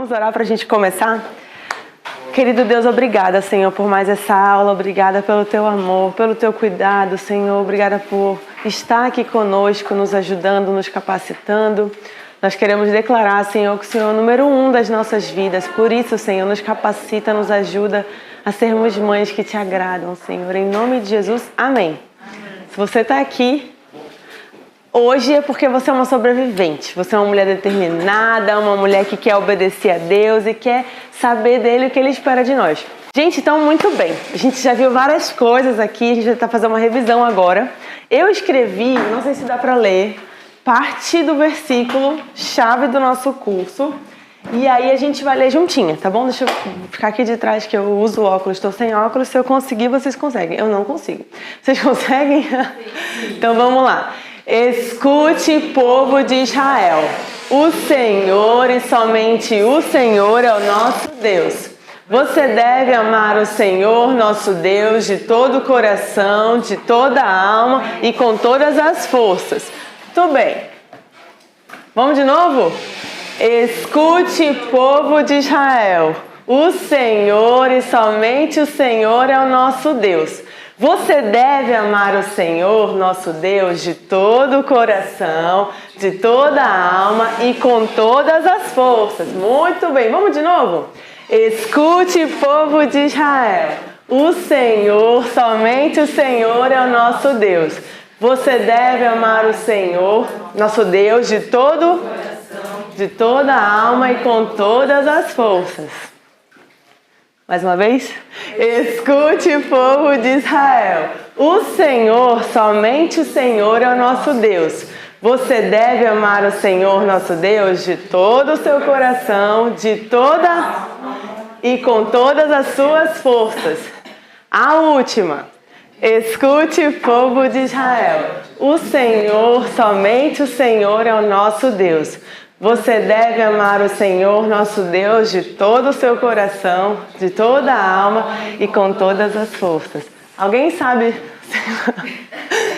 Vamos orar para a gente começar? Querido Deus, obrigada, Senhor, por mais essa aula. Obrigada pelo Teu amor, pelo Teu cuidado, Senhor. Obrigada por estar aqui conosco, nos ajudando, nos capacitando. Nós queremos declarar, Senhor, que o Senhor é o número 1 das nossas vidas. Por isso, Senhor, nos capacita, nos ajuda a sermos mães que Te agradam, Senhor. Em nome de Jesus, amém. Se você está aqui hoje é porque você é uma sobrevivente. Você é uma mulher determinada, uma mulher que quer obedecer a Deus e quer saber dele o que Ele espera de nós. Gente, então muito bem. A gente já viu várias coisas aqui, a gente vai tentar fazer uma revisão agora. Eu escrevi, não sei se dá para ler, parte do versículo chave do nosso curso. E aí a gente vai ler juntinha, tá bom? Deixa eu ficar aqui de trás que eu uso óculos, estou sem óculos. Se eu conseguir, vocês conseguem. Eu não consigo. Vocês conseguem? Então vamos lá. Escute, povo de Israel, o Senhor e somente o Senhor é o nosso Deus. Você deve amar o Senhor, nosso Deus, de todo o coração, de toda a alma e com todas as forças. Tudo bem. Vamos de novo? Escute, povo de Israel, o Senhor e somente o Senhor é o nosso Deus. Você deve amar o Senhor, nosso Deus, de todo o coração, de toda a alma e com todas as forças. Muito bem, vamos de novo? Escute, povo de Israel, o Senhor, somente o Senhor é o nosso Deus. Você deve amar o Senhor, nosso Deus, de todo, de toda a alma e com todas as forças. Mais uma vez? Escute, povo de Israel. O Senhor, somente o Senhor é o nosso Deus. Você deve amar o Senhor, nosso Deus, de todo o seu coração, de toda e com todas as suas forças. A última. Escute, povo de Israel. O Senhor, somente o Senhor é o nosso Deus. Você deve amar o Senhor, nosso Deus, de todo o seu coração, de toda a alma e com todas as forças. Alguém sabe?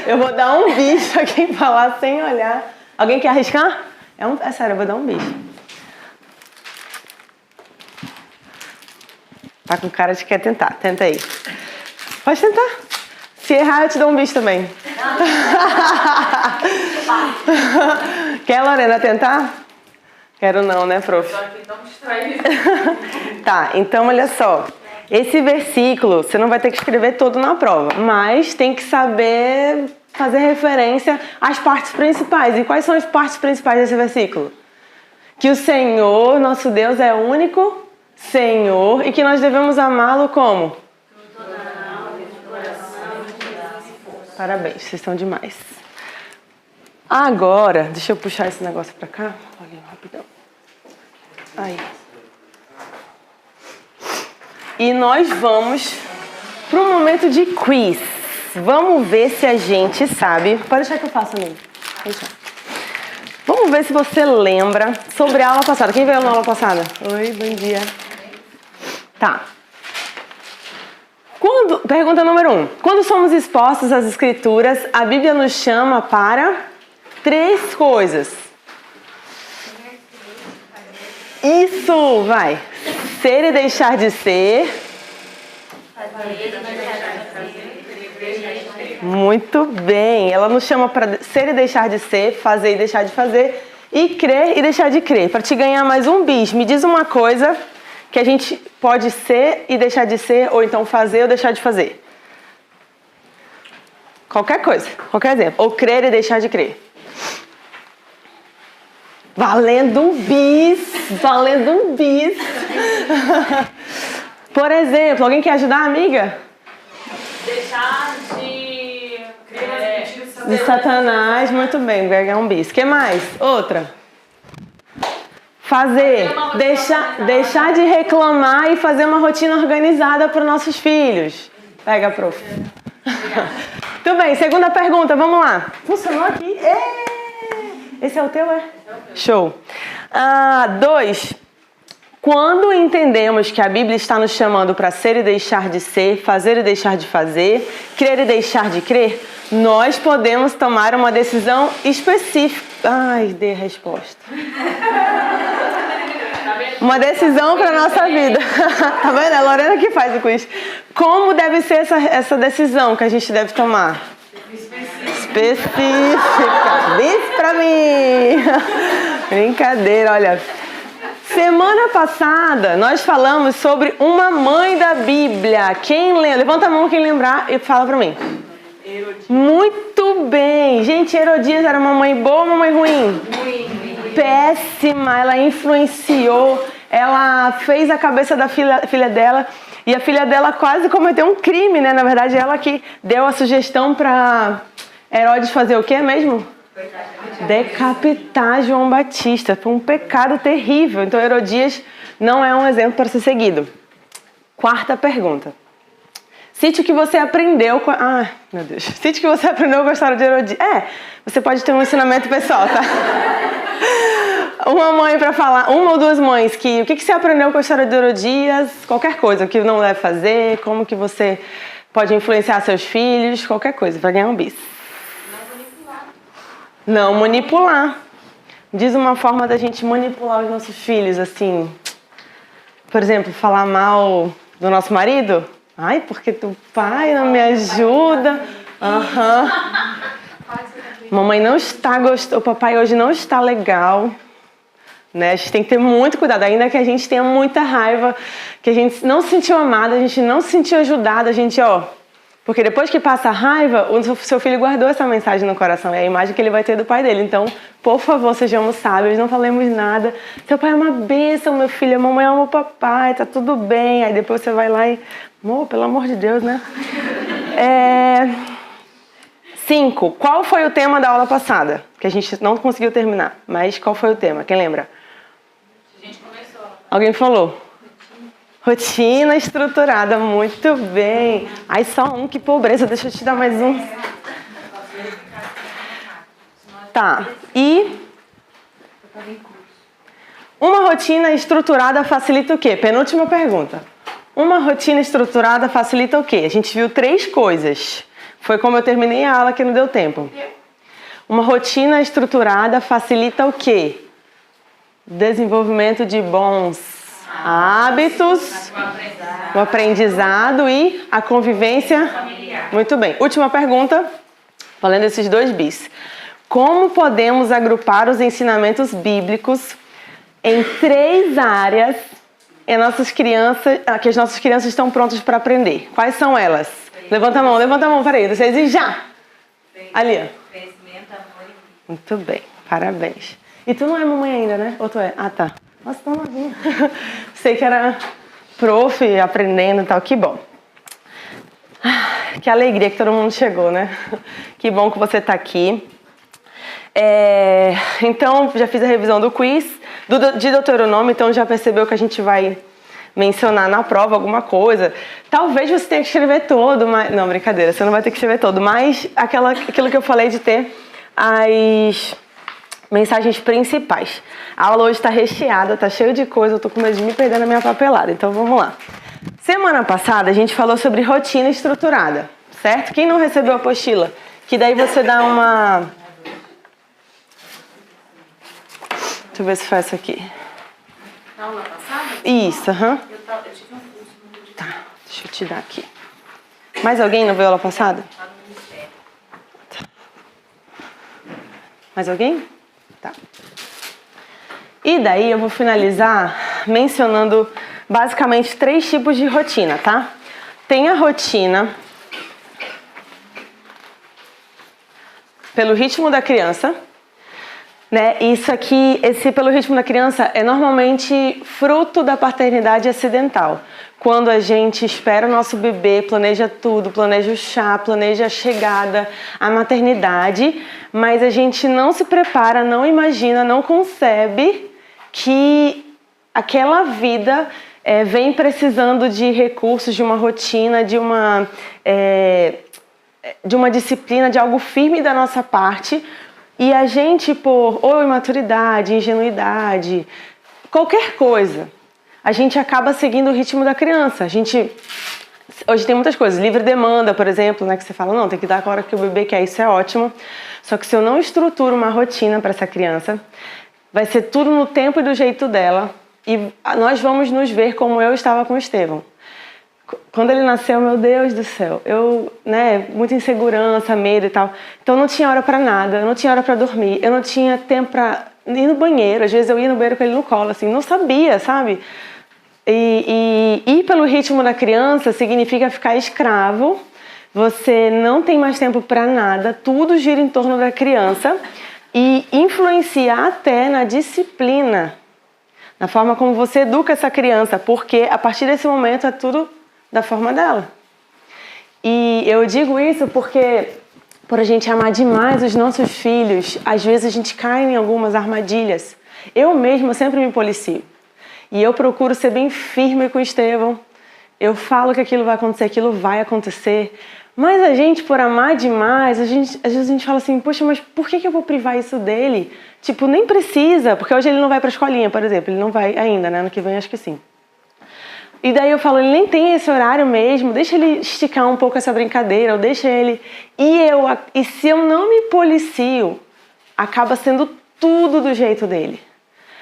Eu vou dar um bicho a quem falar sem olhar. Alguém quer arriscar? É sério, eu vou dar um bicho. Tá com cara de que quer tentar. Tenta aí. Pode tentar. Se errar, eu te dou um bicho também. Quer, Lorena, tentar? Quero não, né, prof? Tá, então olha só. Esse versículo, você não vai ter que escrever todo na prova, mas tem que saber fazer referência às partes principais. E quais são as partes principais desse versículo? Que o Senhor, nosso Deus, é o único Senhor e que nós devemos amá-lo como? Parabéns, vocês são demais. Agora, deixa eu puxar esse negócio pra cá. Olha, rapidão. Aí. E nós vamos para um momento de quiz. Vamos ver se a gente sabe. Pode deixar que eu faça, amigo. Vamos ver se você lembra sobre a aula passada. Quem veio na aula passada? Oi, bom dia. Tá. Pergunta número 1. Quando somos expostos às Escrituras, a Bíblia nos chama para 3 coisas. Isso, vai. Ser e deixar de ser. Muito bem. Ela nos chama para ser e deixar de ser, fazer e deixar de fazer, e crer e deixar de crer. Para te ganhar mais um bis, me diz uma coisa que a gente pode ser e deixar de ser, ou então fazer ou deixar de fazer. Qualquer coisa, qualquer exemplo. Ou crer e deixar de crer. Valendo um bis! Valendo um bis! Por exemplo, alguém quer ajudar a amiga? Deixar de crer de Satanás, muito bem, vai ganhar um bis. O que mais? Outra. Fazer, deixar de reclamar e fazer uma rotina organizada para os nossos filhos. Pega, prof. Tudo bem, segunda pergunta, vamos lá. Funcionou aqui? Esse é o teu, é? Show. 2. Quando entendemos que a Bíblia está nos chamando para ser e deixar de ser, fazer e deixar de fazer, crer e deixar de crer, nós podemos tomar uma decisão específica. Ai, dei a resposta. Tá vendo? Uma decisão para nossa vida. Tá vendo? É a Lorena que faz o quiz. Como deve ser essa decisão que a gente deve tomar? Específica. Diz pra mim. Brincadeira, olha. Semana passada nós falamos sobre uma mãe da Bíblia. Quem lembra? Levanta a mão quem lembrar e fala pra mim. Herodias. Muito bem. Gente, Herodias era uma mãe boa ou uma mãe ruim? Péssima. Ela influenciou. Ela fez a cabeça da filha dela. E a filha dela quase cometeu um crime, né? Na verdade, ela que deu a sugestão para Herodes fazer o quê mesmo? Decapitar João Batista. Foi um pecado terrível. Então, Herodias não é um exemplo para ser seguido. Quarta pergunta. Cite o que você aprendeu com... Ah, meu Deus. Cite o que você aprendeu com a história de Herodias. Você pode ter um ensinamento pessoal, tá? Uma mãe para falar, uma ou duas mães, o que você aprendeu com a história de Herodias? Qualquer coisa, o que não deve fazer, como que você pode influenciar seus filhos, qualquer coisa, para ganhar um bis. Não manipular. Diz uma forma da gente manipular os nossos filhos, assim. Por exemplo, falar mal do nosso marido. Ai, porque teu pai não me ajuda. Mamãe não está gostando, o papai hoje não está legal. Né? A gente tem que ter muito cuidado, ainda que a gente tenha muita raiva, que a gente não se sentiu amada, a gente não se sentiu ajudada, a gente, porque depois que passa a raiva, o seu filho guardou essa mensagem no coração, é a imagem que ele vai ter do pai dele. Então, por favor, sejamos sábios, não falemos nada. Seu pai é uma bênção, meu filho, a mamãe ama o papai, tá tudo bem. Aí depois você vai lá e, pelo amor de Deus, né? 5. Qual foi o tema da aula passada? Que a gente não conseguiu terminar, mas qual foi o tema? Quem lembra? A gente começou. Alguém falou? Rotina estruturada, muito bem. Ai, só um, que pobreza, deixa eu te dar mais um. Tá, e uma rotina estruturada facilita o quê? Penúltima pergunta. Uma rotina estruturada facilita o quê? A gente viu 3 coisas. Foi como eu terminei a aula que não deu tempo. Uma rotina estruturada facilita o quê? Desenvolvimento de bons hábitos, o aprendizado e a convivência. Muito bem. Última pergunta, valendo esses 2 bis. Como podemos agrupar os ensinamentos bíblicos em 3 áreas que as nossas crianças estão prontas para aprender? Quais são elas? Levanta a mão, peraí, vocês e já. Ali, ó. Crescimento, amor e... Muito bem, parabéns. E tu não é mamãe ainda, né? Ou tu é? Ah, tá. Nossa, tão novinha. Sei que era prof, aprendendo e tal, que bom. Que alegria que todo mundo chegou, né? Que bom que você tá aqui. Então, já fiz a revisão do quiz, de Deuteronômio, então já percebeu que a gente vai mencionar na prova alguma coisa. Talvez você tenha que escrever todo, mas... Não, brincadeira, você não vai ter que escrever todo, mas aquilo que eu falei de ter as mensagens principais. A aula hoje está recheada, está cheia de coisa, eu tô com medo de me perder na minha papelada, então vamos lá. Semana passada a gente falou sobre rotina estruturada, certo? Quem não recebeu a apostila? Que daí você dá uma... Deixa eu ver se faz isso aqui. Na aula passada? Isso, aham. Eu tive um curso no dia. Tá, deixa eu te dar aqui. Mais alguém não veio aula passada? Lá no Ministério. Tá. Mais alguém? Tá. E daí eu vou finalizar mencionando basicamente 3 tipos de rotina, tá? Tem a rotina pelo ritmo da criança, né? Isso aqui, esse pelo ritmo da criança é normalmente fruto da paternidade acidental. Quando a gente espera o nosso bebê, planeja tudo, planeja o chá, planeja a chegada, a maternidade, mas a gente não se prepara, não imagina, não concebe que aquela vida vem precisando de recursos, de uma rotina, de uma disciplina, de algo firme da nossa parte. E a gente, por ou imaturidade, ingenuidade, qualquer coisa, a gente acaba seguindo o ritmo da criança. Hoje tem muitas coisas, livre demanda, por exemplo, né, que você fala, não, tem que dar a hora que o bebê quer, isso é ótimo. Só que se eu não estruturo uma rotina para essa criança, vai ser tudo no tempo e do jeito dela. E nós vamos nos ver como eu estava com o Estevão. Quando ele nasceu, meu Deus do céu, muita insegurança, medo e tal. Então não tinha hora pra nada, eu não tinha hora pra dormir, eu não tinha tempo pra ir no banheiro. Às vezes eu ia no banheiro com ele no colo, assim, não sabia, sabe? E ir pelo ritmo da criança significa ficar escravo. Você não tem mais tempo pra nada, tudo gira em torno da criança e influenciar até na disciplina, na forma como você educa essa criança, porque a partir desse momento é tudo da forma dela. E eu digo isso porque, por a gente amar demais os nossos filhos, às vezes a gente cai em algumas armadilhas. Eu mesma sempre me policio. E eu procuro ser bem firme com o Estevão. Eu falo que aquilo vai acontecer. Mas a gente, por amar demais, às vezes a gente fala assim, poxa, mas por que eu vou privar isso dele? Tipo, nem precisa, porque hoje ele não vai pra escolinha, por exemplo. Ele não vai ainda, né? Ano que vem acho que sim. E daí eu falo, ele nem tem esse horário mesmo, deixa ele esticar um pouco essa brincadeira, ou deixa ele... E se eu não me policio, acaba sendo tudo do jeito dele.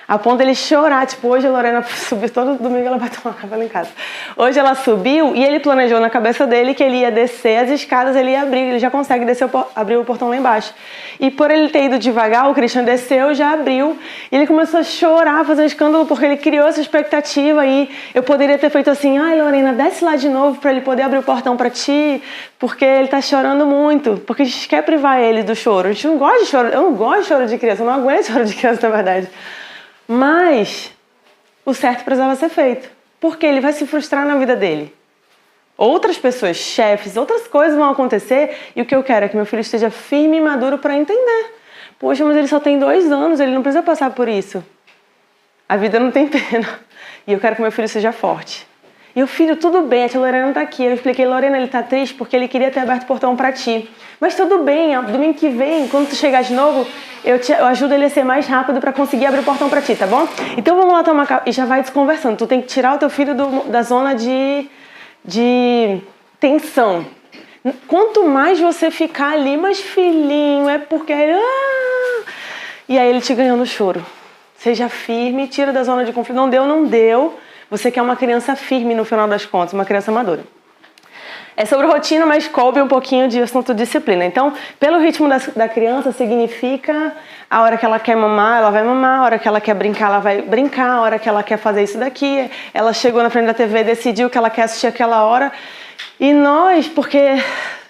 A ponto dele chorar, tipo, hoje a Lorena subiu, todo domingo ela vai tomar café lá em casa. Hoje ela subiu e ele planejou na cabeça dele que ele ia descer as escadas, ele ia abrir, ele já consegue abrir o portão lá embaixo. E por ele ter ido devagar, o Christian desceu, já abriu, e ele começou a chorar, fazer um escândalo, porque ele criou essa expectativa e eu poderia ter feito assim, ai Lorena, desce lá de novo pra ele poder abrir o portão pra ti, porque ele tá chorando muito, porque a gente quer privar ele do choro. A gente não gosta de choro, eu não gosto de choro de criança, eu não aguento choro de criança, na verdade. Mas o certo precisava ser feito, porque ele vai se frustrar na vida dele. Outras pessoas, chefes, outras coisas vão acontecer e o que eu quero é que meu filho esteja firme e maduro para entender. Poxa, mas ele só tem 2 anos, ele não precisa passar por isso. A vida não tem pena. E eu quero que meu filho seja forte. E o filho, tudo bem, a tia Lorena não tá aqui. Eu expliquei, Lorena, ele tá triste porque ele queria ter aberto o portão pra ti. Mas tudo bem, domingo que vem, quando tu chegar de novo, eu ajudo ele a ser mais rápido pra conseguir abrir o portão pra ti, tá bom? Então vamos lá tomar café. E já vai desconversando. Tu tem que tirar o teu filho da zona de tensão. Quanto mais você ficar ali, mais filhinho, é porque... E aí ele te ganhou no choro. Seja firme, tira da zona de conflito. Não deu, não deu. Você quer uma criança firme no final das contas, uma criança madura. É sobre rotina, mas coube um pouquinho de assunto disciplina. Então, pelo ritmo da criança, significa a hora que ela quer mamar, ela vai mamar, a hora que ela quer brincar, ela vai brincar, a hora que ela quer fazer isso daqui, ela chegou na frente da TV, decidiu que ela quer assistir aquela hora. E nós, porque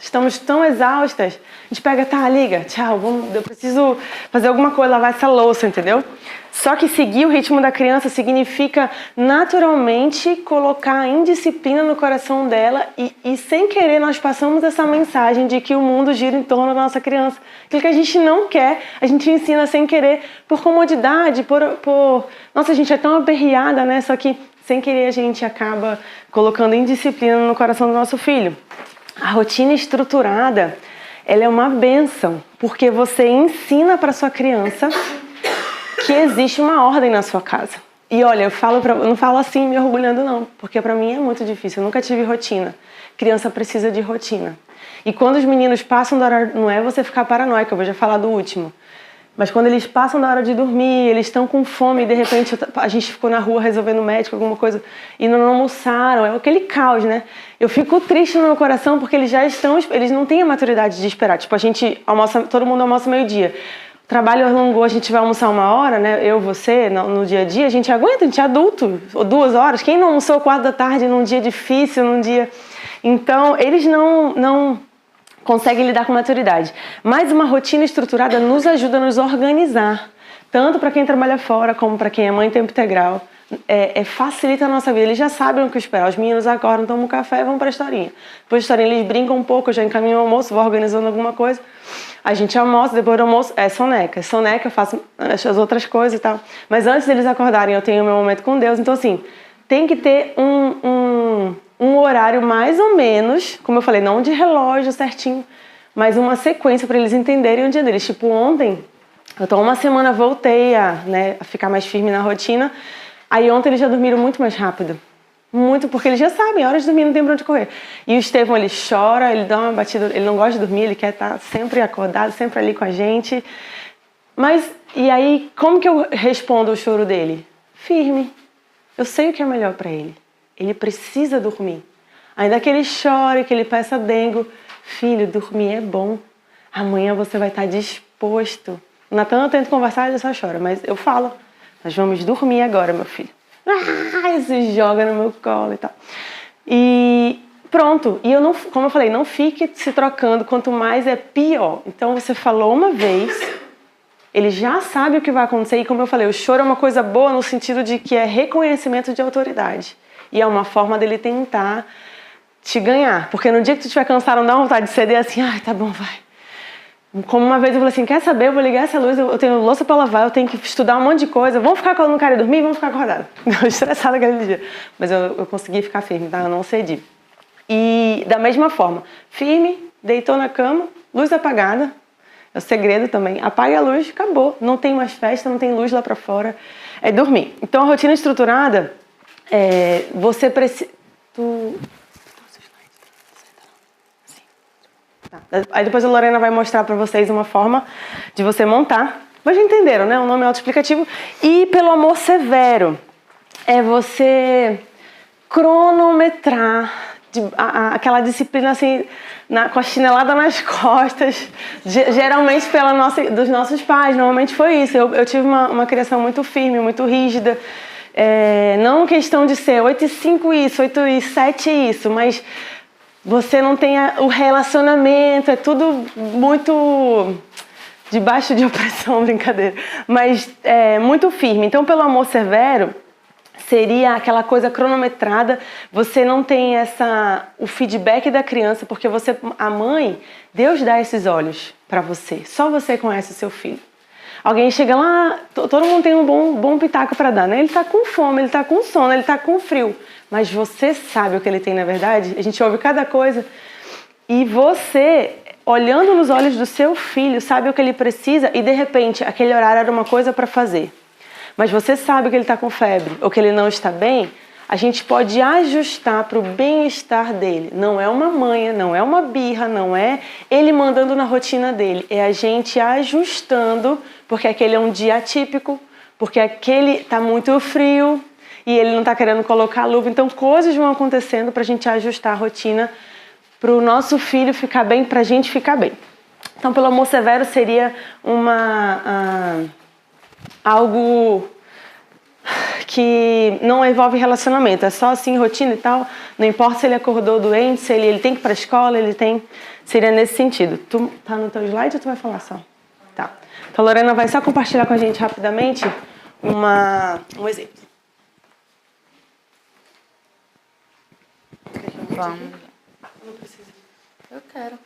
estamos tão exaustas, a gente pega, tá, liga, tchau, eu preciso fazer alguma coisa, lavar essa louça, entendeu? Só que seguir o ritmo da criança significa naturalmente colocar indisciplina no coração dela e sem querer nós passamos essa mensagem de que o mundo gira em torno da nossa criança. Aquilo que a gente não quer, a gente ensina sem querer, por comodidade, Nossa, a gente é tão aperreada, né? Só que sem querer a gente acaba colocando indisciplina no coração do nosso filho. A rotina estruturada, ela é uma bênção, porque você ensina para sua criança que existe uma ordem na sua casa. E olha, eu não falo assim me orgulhando não, porque pra mim é muito difícil, eu nunca tive rotina. Criança precisa de rotina. E quando os meninos passam da hora, não é você ficar paranoica, eu vou já falar do último. Mas quando eles passam da hora de dormir, eles estão com fome e de repente a gente ficou na rua resolvendo médico, alguma coisa, e não almoçaram, é aquele caos, né? Eu fico triste no meu coração porque eles não têm a maturidade de esperar. Tipo, a gente almoça, todo mundo almoça meio-dia. O trabalho alongou, a gente vai almoçar 1 hora, né? Eu, você, no dia a dia, a gente aguenta, a gente é adulto, ou 2 horas. Quem não almoçou 4 da tarde num dia difícil, num dia... Então, eles não conseguem lidar com maturidade. Mas uma rotina estruturada nos ajuda a nos organizar, tanto para quem trabalha fora, como para quem é mãe em tempo integral. Facilita a nossa vida, eles já sabem o que esperar. Os meninos acordam, tomam um café e vão para a historinha. Depois da historinha eles brincam um pouco, eu já encaminho o almoço, vou organizando alguma coisa. A gente almoça, depois do almoço é soneca. Soneca eu faço as outras coisas e tal. Mas antes deles acordarem eu tenho o meu momento com Deus. Então assim, tem que ter um horário mais ou menos, como eu falei, não de relógio certinho, mas uma sequência para eles entenderem o dia deles. Tipo ontem, eu tô 1 semana, voltei a ficar mais firme na rotina. Aí ontem eles já dormiram muito mais rápido. Muito, porque eles já sabem, horas de dormir, não tem pra onde correr. E o Estevão, ele chora, ele dá uma batida, ele não gosta de dormir, ele quer estar sempre acordado, sempre ali com a gente. Mas, e aí, como que eu respondo ao choro dele? Firme. Eu sei o que é melhor para ele. Ele precisa dormir. Ainda que ele chore, que ele peça dengo, filho, dormir é bom. Amanhã você vai estar disposto. O Natan, eu tento conversar, ele só chora, mas eu falo, nós vamos dormir agora, meu filho. Se joga no meu colo e tal. E pronto. E eu não, como eu falei, não fique se trocando, quanto mais é pior. Então você falou uma vez, ele já sabe o que vai acontecer. E como eu falei, o choro é uma coisa boa no sentido de que é reconhecimento de autoridade. E é uma forma dele tentar te ganhar. Porque no dia que tu estiver cansado, não dá vontade de ceder assim, ai, tá bom, vai. Como uma vez eu falei assim, quer saber, eu vou ligar essa luz, eu tenho louça pra lavar, eu tenho que estudar um monte de coisa, vamos ficar quando não quero dormir, vamos ficar acordado. Eu estressada aquele dia. Mas eu consegui ficar firme, tá? Eu não cedi. E da mesma forma, firme, deitou na cama, luz apagada, é o segredo também, apaga a luz, acabou. Não tem mais festa, não tem luz lá pra fora, é dormir. Então a rotina estruturada, você precisa... Aí depois a Lorena vai mostrar para vocês uma forma de você montar. Mas já entenderam, né? O nome é autoexplicativo. E pelo amor severo, é você cronometrar aquela disciplina assim, com a chinelada nas costas, geralmente dos nossos pais. Normalmente foi isso. Eu tive uma criação muito firme, muito rígida. Não questão de ser 8:5 isso, 8:7 isso, mas... Você não tem o relacionamento, é tudo muito debaixo de opressão, brincadeira, mas muito firme. Então, pelo amor severo, seria aquela coisa cronometrada, você não tem o feedback da criança, porque a mãe, Deus dá esses olhos para você, só você conhece o seu filho. Alguém chega lá, todo mundo tem um bom pitaco para dar, né? Ele tá com fome, ele tá com sono, ele tá com frio. Mas você sabe o que ele tem na verdade? A gente ouve cada coisa. E você, olhando nos olhos do seu filho, sabe o que ele precisa e de repente aquele horário era uma coisa para fazer. Mas você sabe que ele está com febre ou que ele não está bem, a gente pode ajustar para o bem-estar dele. Não é uma manha, não é uma birra, não é ele mandando na rotina dele. É a gente ajustando, porque aquele é um dia atípico, porque aquele está muito frio e ele não está querendo colocar a luva. Então coisas vão acontecendo para a gente ajustar a rotina para o nosso filho ficar bem, para a gente ficar bem. Então pelo amor severo seria algo... que não envolve relacionamento, é só assim, rotina e tal, não importa se ele acordou doente, se ele tem que ir para a escola, seria nesse sentido. Tu tá no teu slide ou tu vai falar só? Tá. Então a Lorena vai só compartilhar com a gente rapidamente um exemplo. Vamos. Não precisa. Eu quero.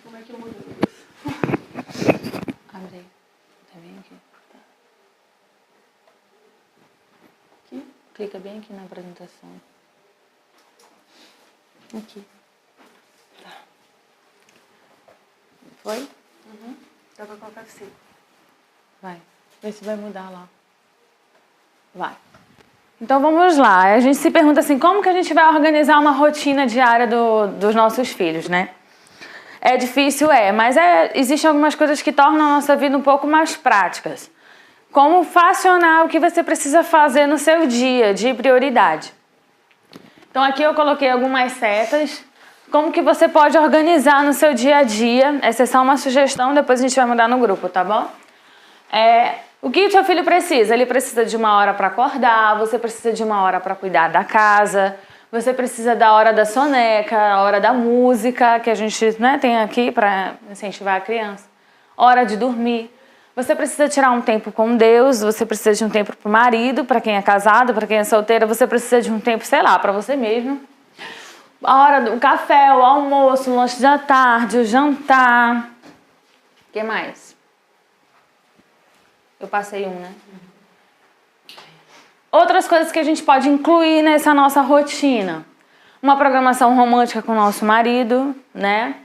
Como é que eu mudo? Abre. Tá bem aqui? Aqui? Clica bem aqui na apresentação. Aqui. Tá. Foi? Uhum. Dá pra colocar assim. Vai. Vê se vai mudar lá. Vai. Então vamos lá. A gente se pergunta assim, como que a gente vai organizar uma rotina diária dos nossos filhos, né? É difícil, mas existem algumas coisas que tornam a nossa vida um pouco mais práticas. Como fracionar o que você precisa fazer no seu dia de prioridade. Então aqui eu coloquei algumas setas. Como que você pode organizar no seu dia a dia. Essa é só uma sugestão, depois a gente vai mudar no grupo, tá bom? O que o seu filho precisa? Ele precisa de uma hora para acordar, você precisa de uma hora para cuidar da casa, você precisa da hora da soneca, a hora da música, que a gente tem aqui para incentivar a criança. Hora de dormir. Você precisa tirar um tempo com Deus, você precisa de um tempo para o marido, para quem é casado, para quem é solteira, você precisa de um tempo, sei lá, para você mesmo. A hora do café, o almoço, o lanche da tarde, o jantar. O que mais? Eu passei né? Outras coisas que a gente pode incluir nessa nossa rotina. Uma programação romântica com o nosso marido, né?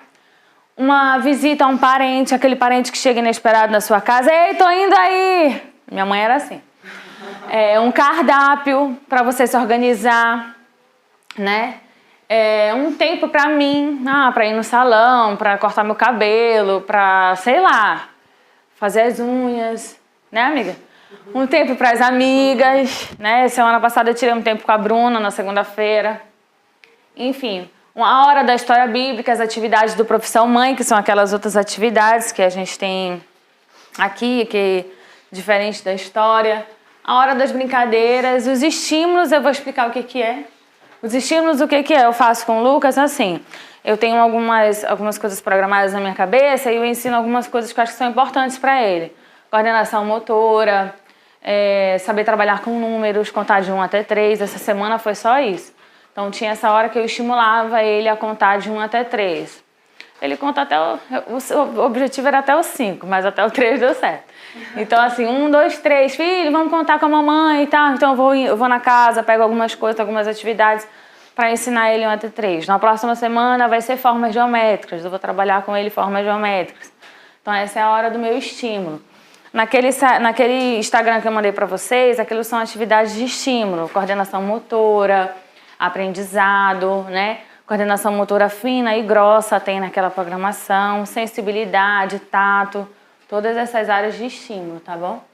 Uma visita a um parente, aquele parente que chega inesperado na sua casa. Ei, tô indo aí! Minha mãe era assim. Um cardápio para você se organizar, né? Um tempo para mim, para ir no salão, para cortar meu cabelo, para, sei lá, fazer as unhas, né, amiga? Um tempo para as amigas, né? Semana passada eu tirei um tempo com a Bruna na segunda-feira. Enfim, uma hora da história bíblica, as atividades do Profissão Mãe, que são aquelas outras atividades que a gente tem aqui, que é diferente da história. A hora das brincadeiras, os estímulos, eu vou explicar o que é. Os estímulos, o que é? Eu faço com o Lucas assim, eu tenho algumas coisas programadas na minha cabeça e eu ensino algumas coisas que eu acho que são importantes para ele. Coordenação motora, saber trabalhar com números, contar de 1 até 3. Essa semana foi só isso. Então tinha essa hora que eu estimulava ele a contar de 1 até 3. Ele conta até o objetivo era até o 5, mas até o 3 deu certo. Então assim, 1, 2, 3, filho, vamos contar com a mamãe e tal. Então eu vou na casa, pego algumas coisas, algumas atividades para ensinar ele 1 até 3. Na próxima semana vai ser formas geométricas, eu vou trabalhar com ele formas geométricas. Então essa é a hora do meu estímulo. Naquele Instagram que eu mandei para vocês, aquilo são atividades de estímulo, coordenação motora, aprendizado, né? Coordenação motora fina e grossa tem naquela programação, sensibilidade, tato, todas essas áreas de estímulo, tá bom?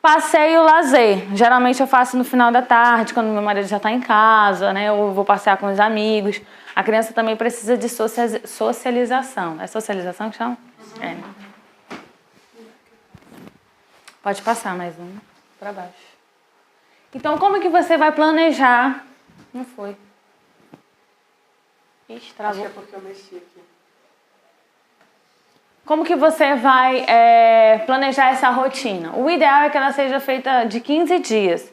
Passeio, lazer. Geralmente eu faço no final da tarde, quando meu marido já está em casa, né? Eu vou passear com os amigos. A criança também precisa de socialização. É socialização que chama? Uhum. É. Pode passar mais um para baixo. Então, como que você vai planejar? Não foi. Ixi, travou. Acho que é porque eu mexi aqui. Como que você vai planejar essa rotina? O ideal é que ela seja feita de 15 dias.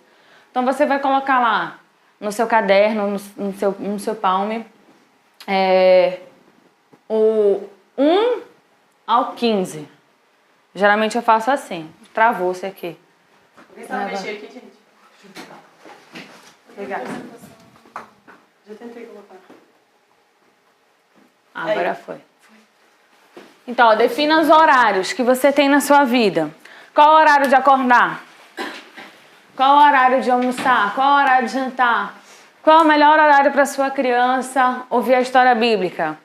Então, você vai colocar lá no seu caderno, no seu palme, o 1 ao 15. Geralmente eu faço assim. Travou você aqui. Alguém sabe mexer aqui, gente? Obrigada. Já tentei colocar. Agora foi. Então, defina os horários que você tem na sua vida. Qual o horário de acordar? Qual o horário de almoçar? Qual o horário de jantar? Qual o melhor horário para sua criança ouvir a história bíblica?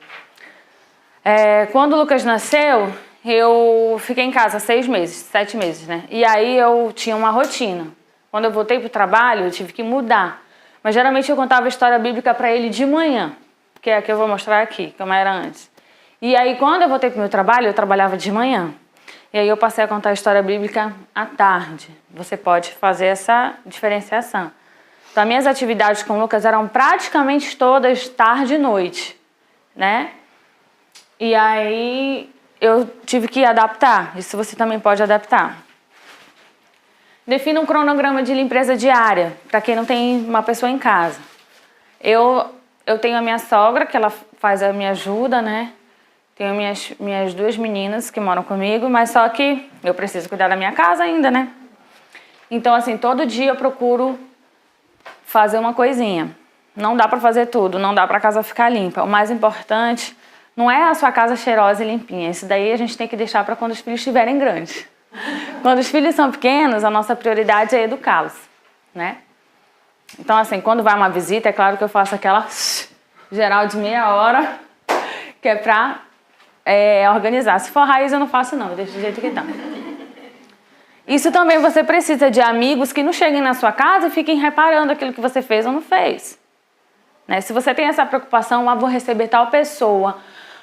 Quando o Lucas nasceu, eu fiquei em casa 6 meses, 7 meses, né? E aí eu tinha uma rotina. Quando eu voltei para o trabalho, eu tive que mudar. Mas geralmente eu contava a história bíblica para ele de manhã, que é a que eu vou mostrar aqui, como era antes. E aí quando eu voltei para o meu trabalho, eu trabalhava de manhã. E aí eu passei a contar a história bíblica à tarde. Você pode fazer essa diferenciação. Então, minhas atividades com o Lucas eram praticamente todas tarde e noite, né? E aí eu tive que adaptar. Isso você também pode adaptar. Defina um cronograma de limpeza diária, para quem não tem uma pessoa em casa. Eu tenho a minha sogra, que ela me ajuda, né? Tenho minhas 2 meninas que moram comigo, mas só que eu preciso cuidar da minha casa ainda, né? Então, assim, todo dia eu procuro fazer uma coisinha. Não dá para fazer tudo, não dá para a casa ficar limpa. O mais importante não é a sua casa cheirosa e limpinha. Isso daí a gente tem que deixar para quando os filhos estiverem grandes. Quando os filhos são pequenos, a nossa prioridade é educá-los, né? Então, assim, quando vai uma visita, é claro que eu faço aquela geral de meia hora, que é para organizar. Se for raiz, eu não faço não, eu deixo do jeito que tá. Isso também você precisa de amigos que não cheguem na sua casa e fiquem reparando aquilo que você fez ou não fez. Né? Se você tem essa preocupação, vou receber tal pessoa.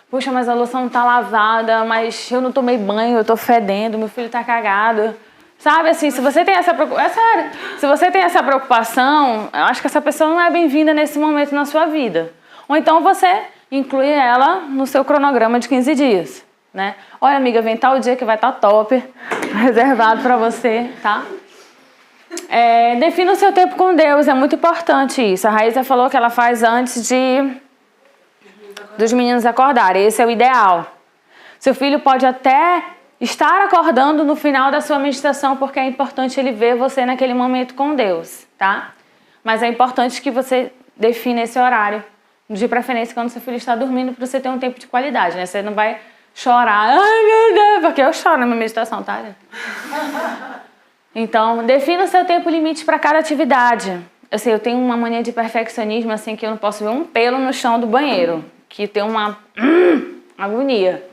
Puxa, mas a louça não tá lavada, mas eu não tomei banho, eu tô fedendo, meu filho tá cagado. Sabe, assim, se você tem essa preocupação... É sério. Se você tem essa preocupação, eu acho que essa pessoa não é bem-vinda nesse momento na sua vida. Ou então você inclui ela no seu cronograma de 15 dias, né? Olha, amiga, vem tal dia que vai estar top, reservado para você, tá? Defina o seu tempo com Deus, é muito importante isso. A Raíssa falou que ela faz antes dos meninos acordarem. Esse é o ideal. Seu filho pode até estar acordando no final da sua meditação, porque é importante ele ver você naquele momento com Deus, tá? Mas é importante que você defina esse horário, de preferência quando seu filho está dormindo, para você ter um tempo de qualidade, né? Você não vai chorar, ai meu Deus, porque eu choro na minha meditação, tá? Então, defina o seu tempo limite para cada atividade. Assim, eu tenho uma mania de perfeccionismo, assim, que eu não posso ver um pelo no chão do banheiro, que tem uma agonia.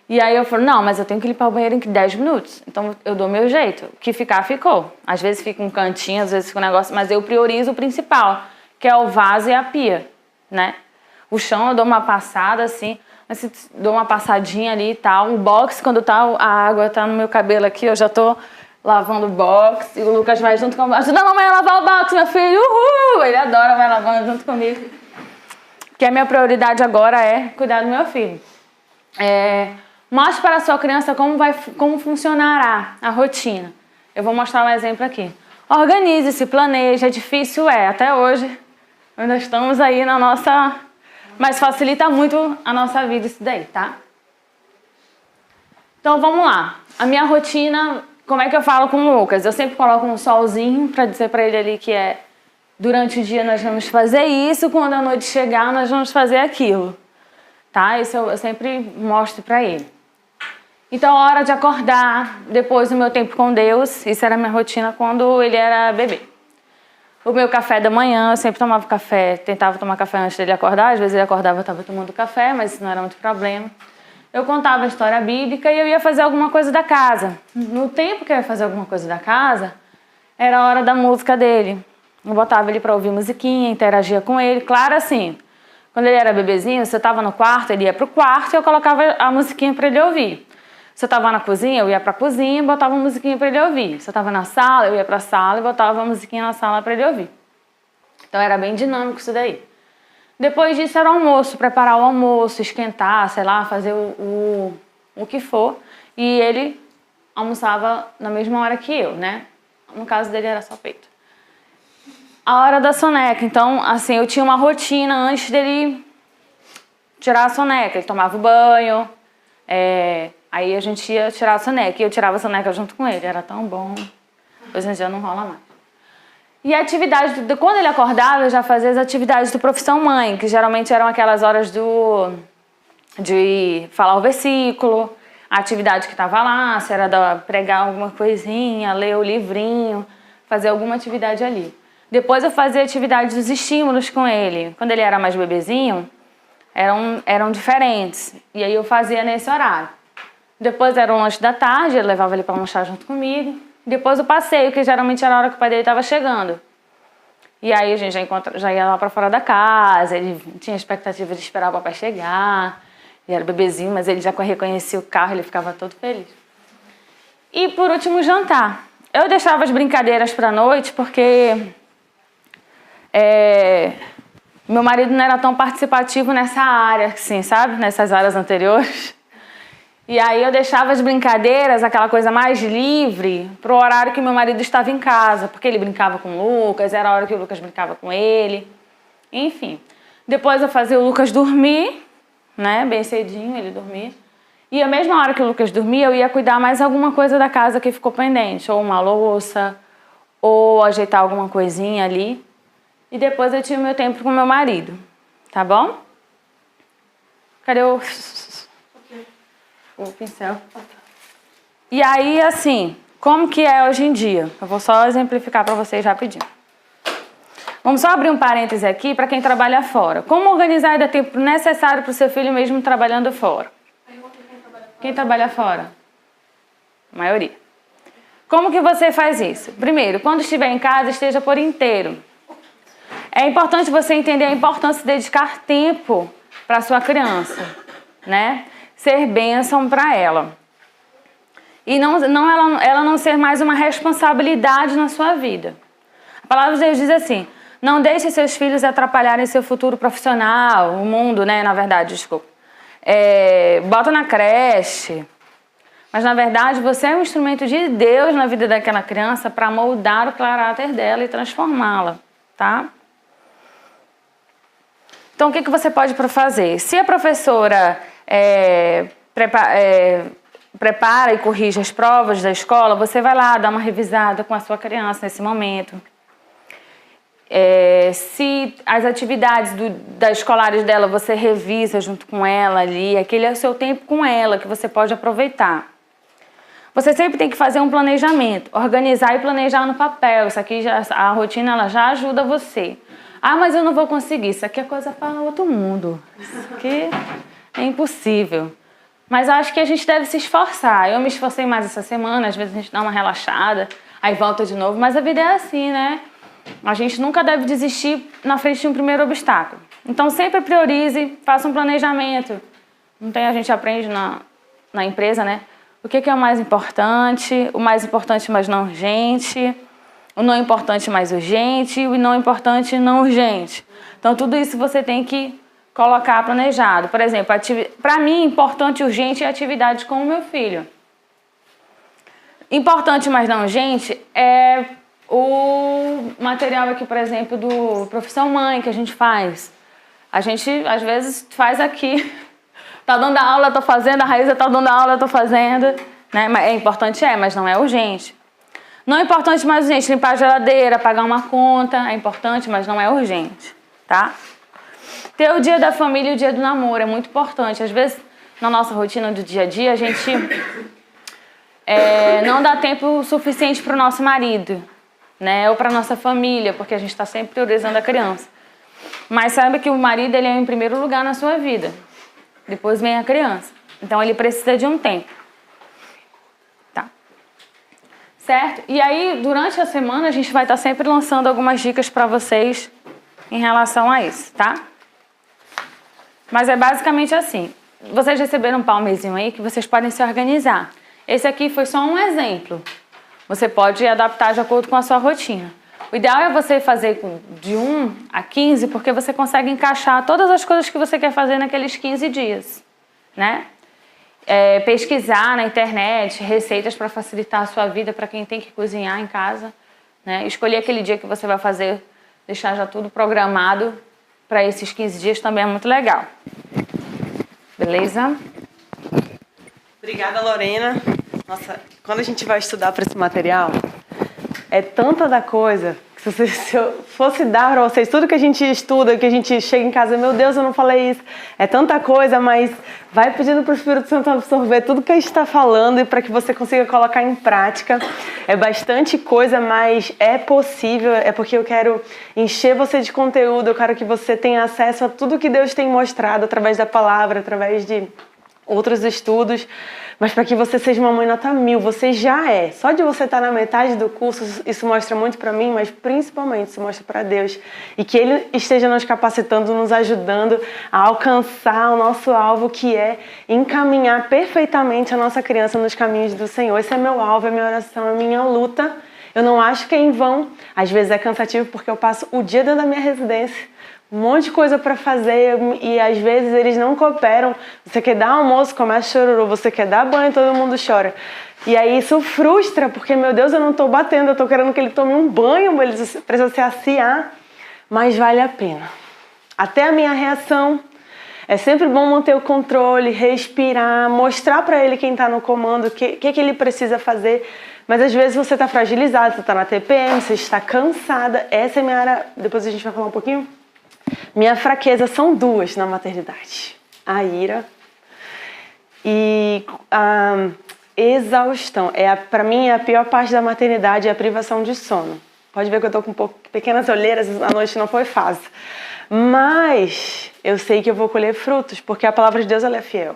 E aí eu falo, não, mas eu tenho que limpar o banheiro em 10 minutos. Então eu dou meu jeito. O que ficar, ficou. Às vezes fica um cantinho, às vezes fica um negócio, mas eu priorizo o principal, que é o vaso e a pia, né? O chão eu dou uma passada assim, dou uma passadinha ali e tal. O box, quando tá, a água tá no meu cabelo aqui, eu já tô lavando o box. E o Lucas vai junto comigo. Ajuda a mamãe a lavar o box, meu filho. Uhul! Ele adora, vai lavando junto comigo. Porque a minha prioridade agora é cuidar do meu filho. Mostre para a sua criança como funcionará a rotina. Eu vou mostrar um exemplo aqui. Organize-se, planeje. É difícil, até hoje. Ainda estamos aí na nossa... Mas facilita muito a nossa vida isso daí, tá? Então vamos lá. A minha rotina, como é que eu falo com o Lucas? Eu sempre coloco um solzinho para dizer para ele ali que durante o dia nós vamos fazer isso, quando a noite chegar nós vamos fazer aquilo. Tá? Isso eu sempre mostro para ele. Então, a hora de acordar, depois do meu tempo com Deus, isso era a minha rotina quando ele era bebê. O meu café da manhã, eu sempre tomava café, tentava tomar café antes dele acordar, às vezes ele acordava e eu estava tomando café, mas isso não era muito problema. Eu contava a história bíblica e eu ia fazer alguma coisa da casa. No tempo que eu ia fazer alguma coisa da casa, era a hora da música dele. Eu botava ele para ouvir musiquinha, interagia com ele. Claro, assim, quando ele era bebezinho, você estava no quarto, ele ia para o quarto e eu colocava a musiquinha para ele ouvir. Se eu estava na cozinha, eu ia para a cozinha e botava uma musiquinha para ele ouvir. Se eu estava na sala, eu ia para a sala e botava uma musiquinha na sala para ele ouvir. Então era bem dinâmico isso daí. Depois disso era o almoço, preparar o almoço, esquentar, sei lá, fazer o que for. E ele almoçava na mesma hora que eu, né? No caso dele era só peito. A hora da soneca. Então, assim, eu tinha uma rotina antes dele tirar a soneca. Ele tomava o banho, aí a gente ia tirar a soneca. E eu tirava a soneca junto com ele. Era tão bom. Hoje em dia não rola mais. E a atividade, quando ele acordava, eu já fazia as atividades do Profissão Mãe, que geralmente eram aquelas horas de falar o versículo, a atividade que estava lá, se era pregar alguma coisinha, ler o livrinho, fazer alguma atividade ali. Depois eu fazia atividades dos estímulos com ele. Quando ele era mais bebezinho, eram diferentes. E aí eu fazia nesse horário. Depois era o lanche da tarde, eu levava ele para lanchar junto comigo. Depois o passeio, que geralmente era a hora que o pai dele estava chegando. E aí a gente já ia lá para fora da casa, ele tinha a expectativa de esperar o papai chegar. Ele era bebezinho, mas ele já reconhecia o carro, ele ficava todo feliz. E por último, jantar. Eu deixava as brincadeiras para a noite porque meu marido não era tão participativo nessa área, assim, sabe? Nessas áreas anteriores. E aí eu deixava as brincadeiras, aquela coisa mais livre, pro horário que meu marido estava em casa, porque ele brincava com o Lucas, era a hora que o Lucas brincava com ele. Enfim. Depois eu fazia o Lucas dormir, né? Bem cedinho, ele dormia. E a mesma hora que o Lucas dormia, eu ia cuidar mais alguma coisa da casa que ficou pendente, ou uma louça, ou ajeitar alguma coisinha ali. E depois eu tinha o meu tempo com o meu marido, tá bom? Cadê o pincel? E aí, assim, como que é hoje em dia? Eu vou só exemplificar para vocês rapidinho. Vamos só abrir um parêntese aqui para quem trabalha fora. Como organizar e dar tempo necessário para o seu filho mesmo trabalhando fora? Quem trabalha fora? A maioria. Como que você faz isso? Primeiro, quando estiver em casa, esteja por inteiro. É importante você entender a importância de dedicar tempo para sua criança, né? Ser bênção para ela. E ela não ser mais uma responsabilidade na sua vida. A palavra de Deus diz assim: não deixe seus filhos atrapalharem seu futuro profissional, o mundo, né? Na verdade, desculpa. Bota na creche. Mas, na verdade, você é um instrumento de Deus na vida daquela criança para moldar o caráter dela e transformá-la, tá? Então, o que você pode fazer? Se a professora prepara e corrige as provas da escola, você vai lá dar uma revisada com a sua criança nesse momento. Se as atividades das escolares dela você revisa junto com ela ali, aquele é o seu tempo com ela que você pode aproveitar. Você sempre tem que fazer um planejamento, organizar e planejar no papel. Isso aqui, a rotina ela já ajuda você. Ah, mas eu não vou conseguir. Isso aqui é coisa para outro mundo. Isso aqui é impossível. Mas eu acho que a gente deve se esforçar. Eu me esforcei mais essa semana, às vezes a gente dá uma relaxada, aí volta de novo. Mas a vida é assim, né? A gente nunca deve desistir na frente de um primeiro obstáculo. Então sempre priorize, faça um planejamento. A gente aprende na empresa, né? O que é o mais importante, o mais importante, mas não urgente, o não importante, mais urgente, e o não importante, não urgente. Então tudo isso você tem que colocar planejado. Por exemplo, para mim, importante e urgente é atividade com o meu filho. Importante, mas não urgente, é o material aqui, por exemplo, do Profissão Mãe que a gente faz. A gente, às vezes, faz aqui. Tá dando aula, tô fazendo. A Raíza tá dando aula, tô fazendo. Né? É importante, mas não é urgente. Não é importante, mas urgente. Limpar a geladeira, pagar uma conta. É importante, mas não é urgente. Tá? Ter o dia da família e o dia do namoro é muito importante. Às vezes, na nossa rotina do dia a dia, a gente não dá tempo suficiente para o nosso marido, né? Ou para nossa família, porque a gente está sempre priorizando a criança. Mas saiba que o marido ele é em primeiro lugar na sua vida. Depois vem a criança. Então ele precisa de um tempo. Tá? Certo? E aí, durante a semana, a gente vai estar sempre lançando algumas dicas para vocês em relação a isso, tá? Mas é basicamente assim. Vocês receberam um palmezinho aí que vocês podem se organizar. Esse aqui foi só um exemplo. Você pode adaptar de acordo com a sua rotina. O ideal é você fazer de 1 a 15, porque você consegue encaixar todas as coisas que você quer fazer naqueles 15 dias, né? Pesquisar na internet receitas para facilitar a sua vida para quem tem que cozinhar em casa, né? Escolher aquele dia que você vai fazer, deixar já tudo programado para esses 15 dias também é muito legal. Beleza? Obrigada, Lorena. Nossa, quando a gente vai estudar para esse material, é tanta da coisa que se eu fosse dar para vocês tudo que a gente estuda, que a gente chega em casa, meu Deus, eu não falei isso. É tanta coisa, mas vai pedindo para o Espírito Santo absorver tudo que a gente está falando e para que você consiga colocar em prática. É bastante coisa, mas é possível. É porque eu quero encher você de conteúdo, eu quero que você tenha acesso a tudo que Deus tem mostrado através da palavra, através de outros estudos, mas para que você seja uma mãe nota 1000, você já é. Só de você estar na metade do curso, isso mostra muito para mim, mas principalmente isso mostra para Deus. E que Ele esteja nos capacitando, nos ajudando a alcançar o nosso alvo, que é encaminhar perfeitamente a nossa criança nos caminhos do Senhor. Esse é meu alvo, é minha oração, é minha luta. Eu não acho que é em vão. Às vezes é cansativo porque eu passo o dia dentro da minha residência, um monte de coisa para fazer e às vezes eles não cooperam. Você quer dar almoço, começa chororô. Você quer dar banho, todo mundo chora. E aí isso frustra, porque, meu Deus, eu não estou batendo, eu estou querendo que ele tome um banho, ele precisa se aciar. Mas vale a pena. Até a minha reação. É sempre bom manter o controle, respirar, mostrar para ele quem está no comando, o que ele precisa fazer. Mas às vezes você está fragilizado, você está na TPM, você está cansada. Essa é a minha área, depois a gente vai falar um pouquinho. Minha fraqueza são duas na maternidade: a ira e a exaustão. Para mim, a pior parte da maternidade é a privação de sono. Pode ver que eu estou com pequenas olheiras, a noite não foi fácil. Mas eu sei que eu vou colher frutos, porque a palavra de Deus ela é fiel.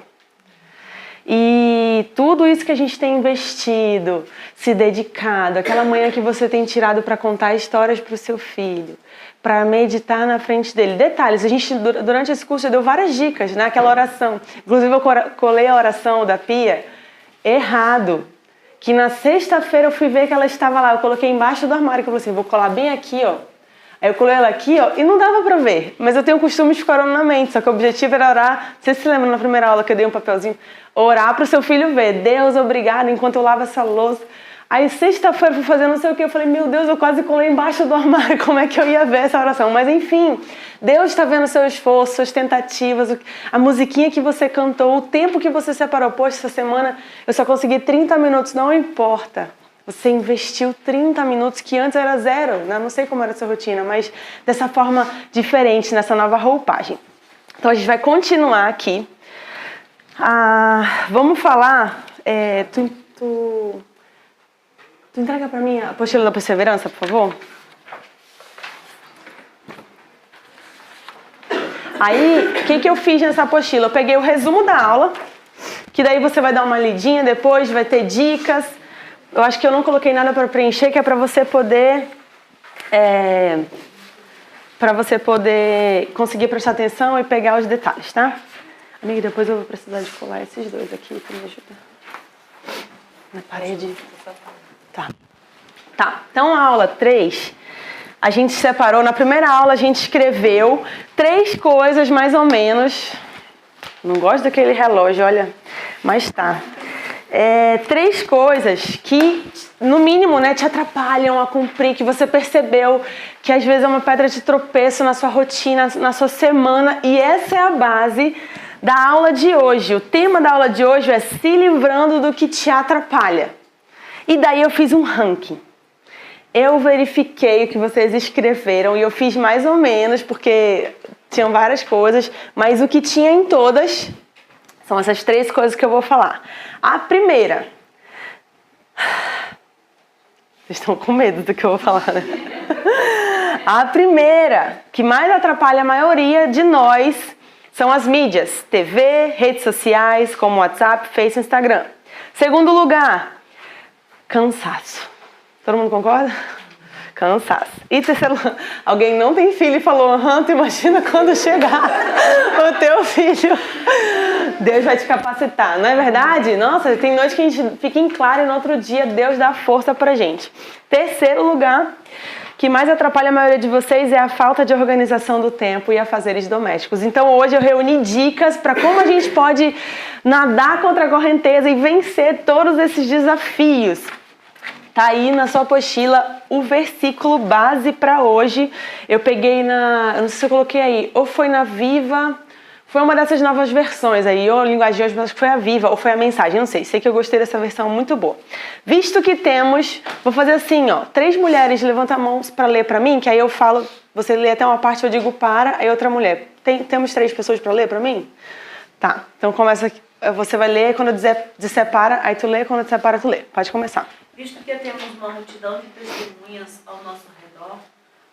E tudo isso que a gente tem investido, se dedicado, aquela manhã que você tem tirado para contar histórias para o seu filho, para meditar na frente dele. Detalhes, a gente durante esse curso deu várias dicas, né? Aquela oração. Inclusive eu colei a oração da Pia errado. Que na sexta-feira eu fui ver que ela estava lá. Eu coloquei embaixo do armário, que eu falei assim, vou colar bem aqui, ó. Aí eu colei ela aqui, ó, e não dava pra ver. Mas eu tenho o costume de ficar orando na mente. Só que o objetivo era orar. Você se lembra na primeira aula que eu dei um papelzinho? Orar pro seu filho ver. Deus, obrigado, enquanto eu lavo essa louça. Aí sexta-feira eu fui fazer não sei o que. Eu falei, meu Deus, eu quase colei embaixo do armário. Como é que eu ia ver essa oração? Mas enfim, Deus está vendo o seu esforço, suas tentativas, a musiquinha que você cantou, o tempo que você separou. Poxa, essa semana eu só consegui 30 minutos. Não importa. Você investiu 30 minutos, que antes era 0, né? Não sei como era a sua rotina, mas dessa forma diferente, nessa nova roupagem. Então a gente vai continuar aqui. Vamos falar... Tu entrega para mim a apostila da perseverança, por favor? Aí, o que eu fiz nessa apostila? Eu peguei o resumo da aula, que daí você vai dar uma lidinha depois, vai ter dicas. Eu acho que eu não coloquei nada para preencher, que é para você poder conseguir prestar atenção e pegar os detalhes, tá? Amiga, depois eu vou precisar de colar esses dois aqui para me ajudar. Na parede. Tá, então a aula 3, a gente separou, na primeira aula a gente escreveu 3 coisas mais ou menos. Não gosto daquele relógio, olha, mas tá. 3 coisas que, no mínimo, né, te atrapalham a cumprir, que você percebeu que às vezes é uma pedra de tropeço na sua rotina, na sua semana, e essa é a base da aula de hoje. O tema da aula de hoje é se livrando do que te atrapalha. E daí eu fiz um ranking. Eu verifiquei o que vocês escreveram e eu fiz mais ou menos, porque tinham várias coisas, mas o que tinha em todas são essas 3 coisas que eu vou falar. A primeira... Vocês estão com medo do que eu vou falar, né? A primeira, que mais atrapalha a maioria de nós, são as mídias. TV, redes sociais, como WhatsApp, Face, Instagram. Segundo lugar, cansaço. Todo mundo concorda? Cansaço. E terceiro, alguém não tem filho e falou, tu imagina quando chegar o teu filho. Deus vai te capacitar, não é verdade? Nossa, tem noite que a gente fica em claro e no outro dia Deus dá força pra gente. Terceiro lugar, que mais atrapalha a maioria de vocês é a falta de organização do tempo e afazeres domésticos. Então hoje eu reuni dicas para como a gente pode nadar contra a correnteza e vencer todos esses desafios. Tá aí na sua apostila o versículo base para hoje. Eu peguei eu não sei se eu coloquei aí, ou foi na Viva, foi uma dessas novas versões aí, ou a linguagem de hoje, mas acho que foi a Viva, ou foi a Mensagem, não sei. Sei que eu gostei dessa versão, muito boa. Visto que temos, vou fazer assim, ó, 3 mulheres levantam a mão para ler para mim, que aí eu falo, você lê até uma parte, eu digo para, aí outra mulher. Temos 3 pessoas para ler para mim? Tá, então começa aqui. Você vai ler, quando eu disser para, aí tu lê, quando eu disser para, tu lê. Pode começar. Visto que temos uma multidão de testemunhas ao nosso redor,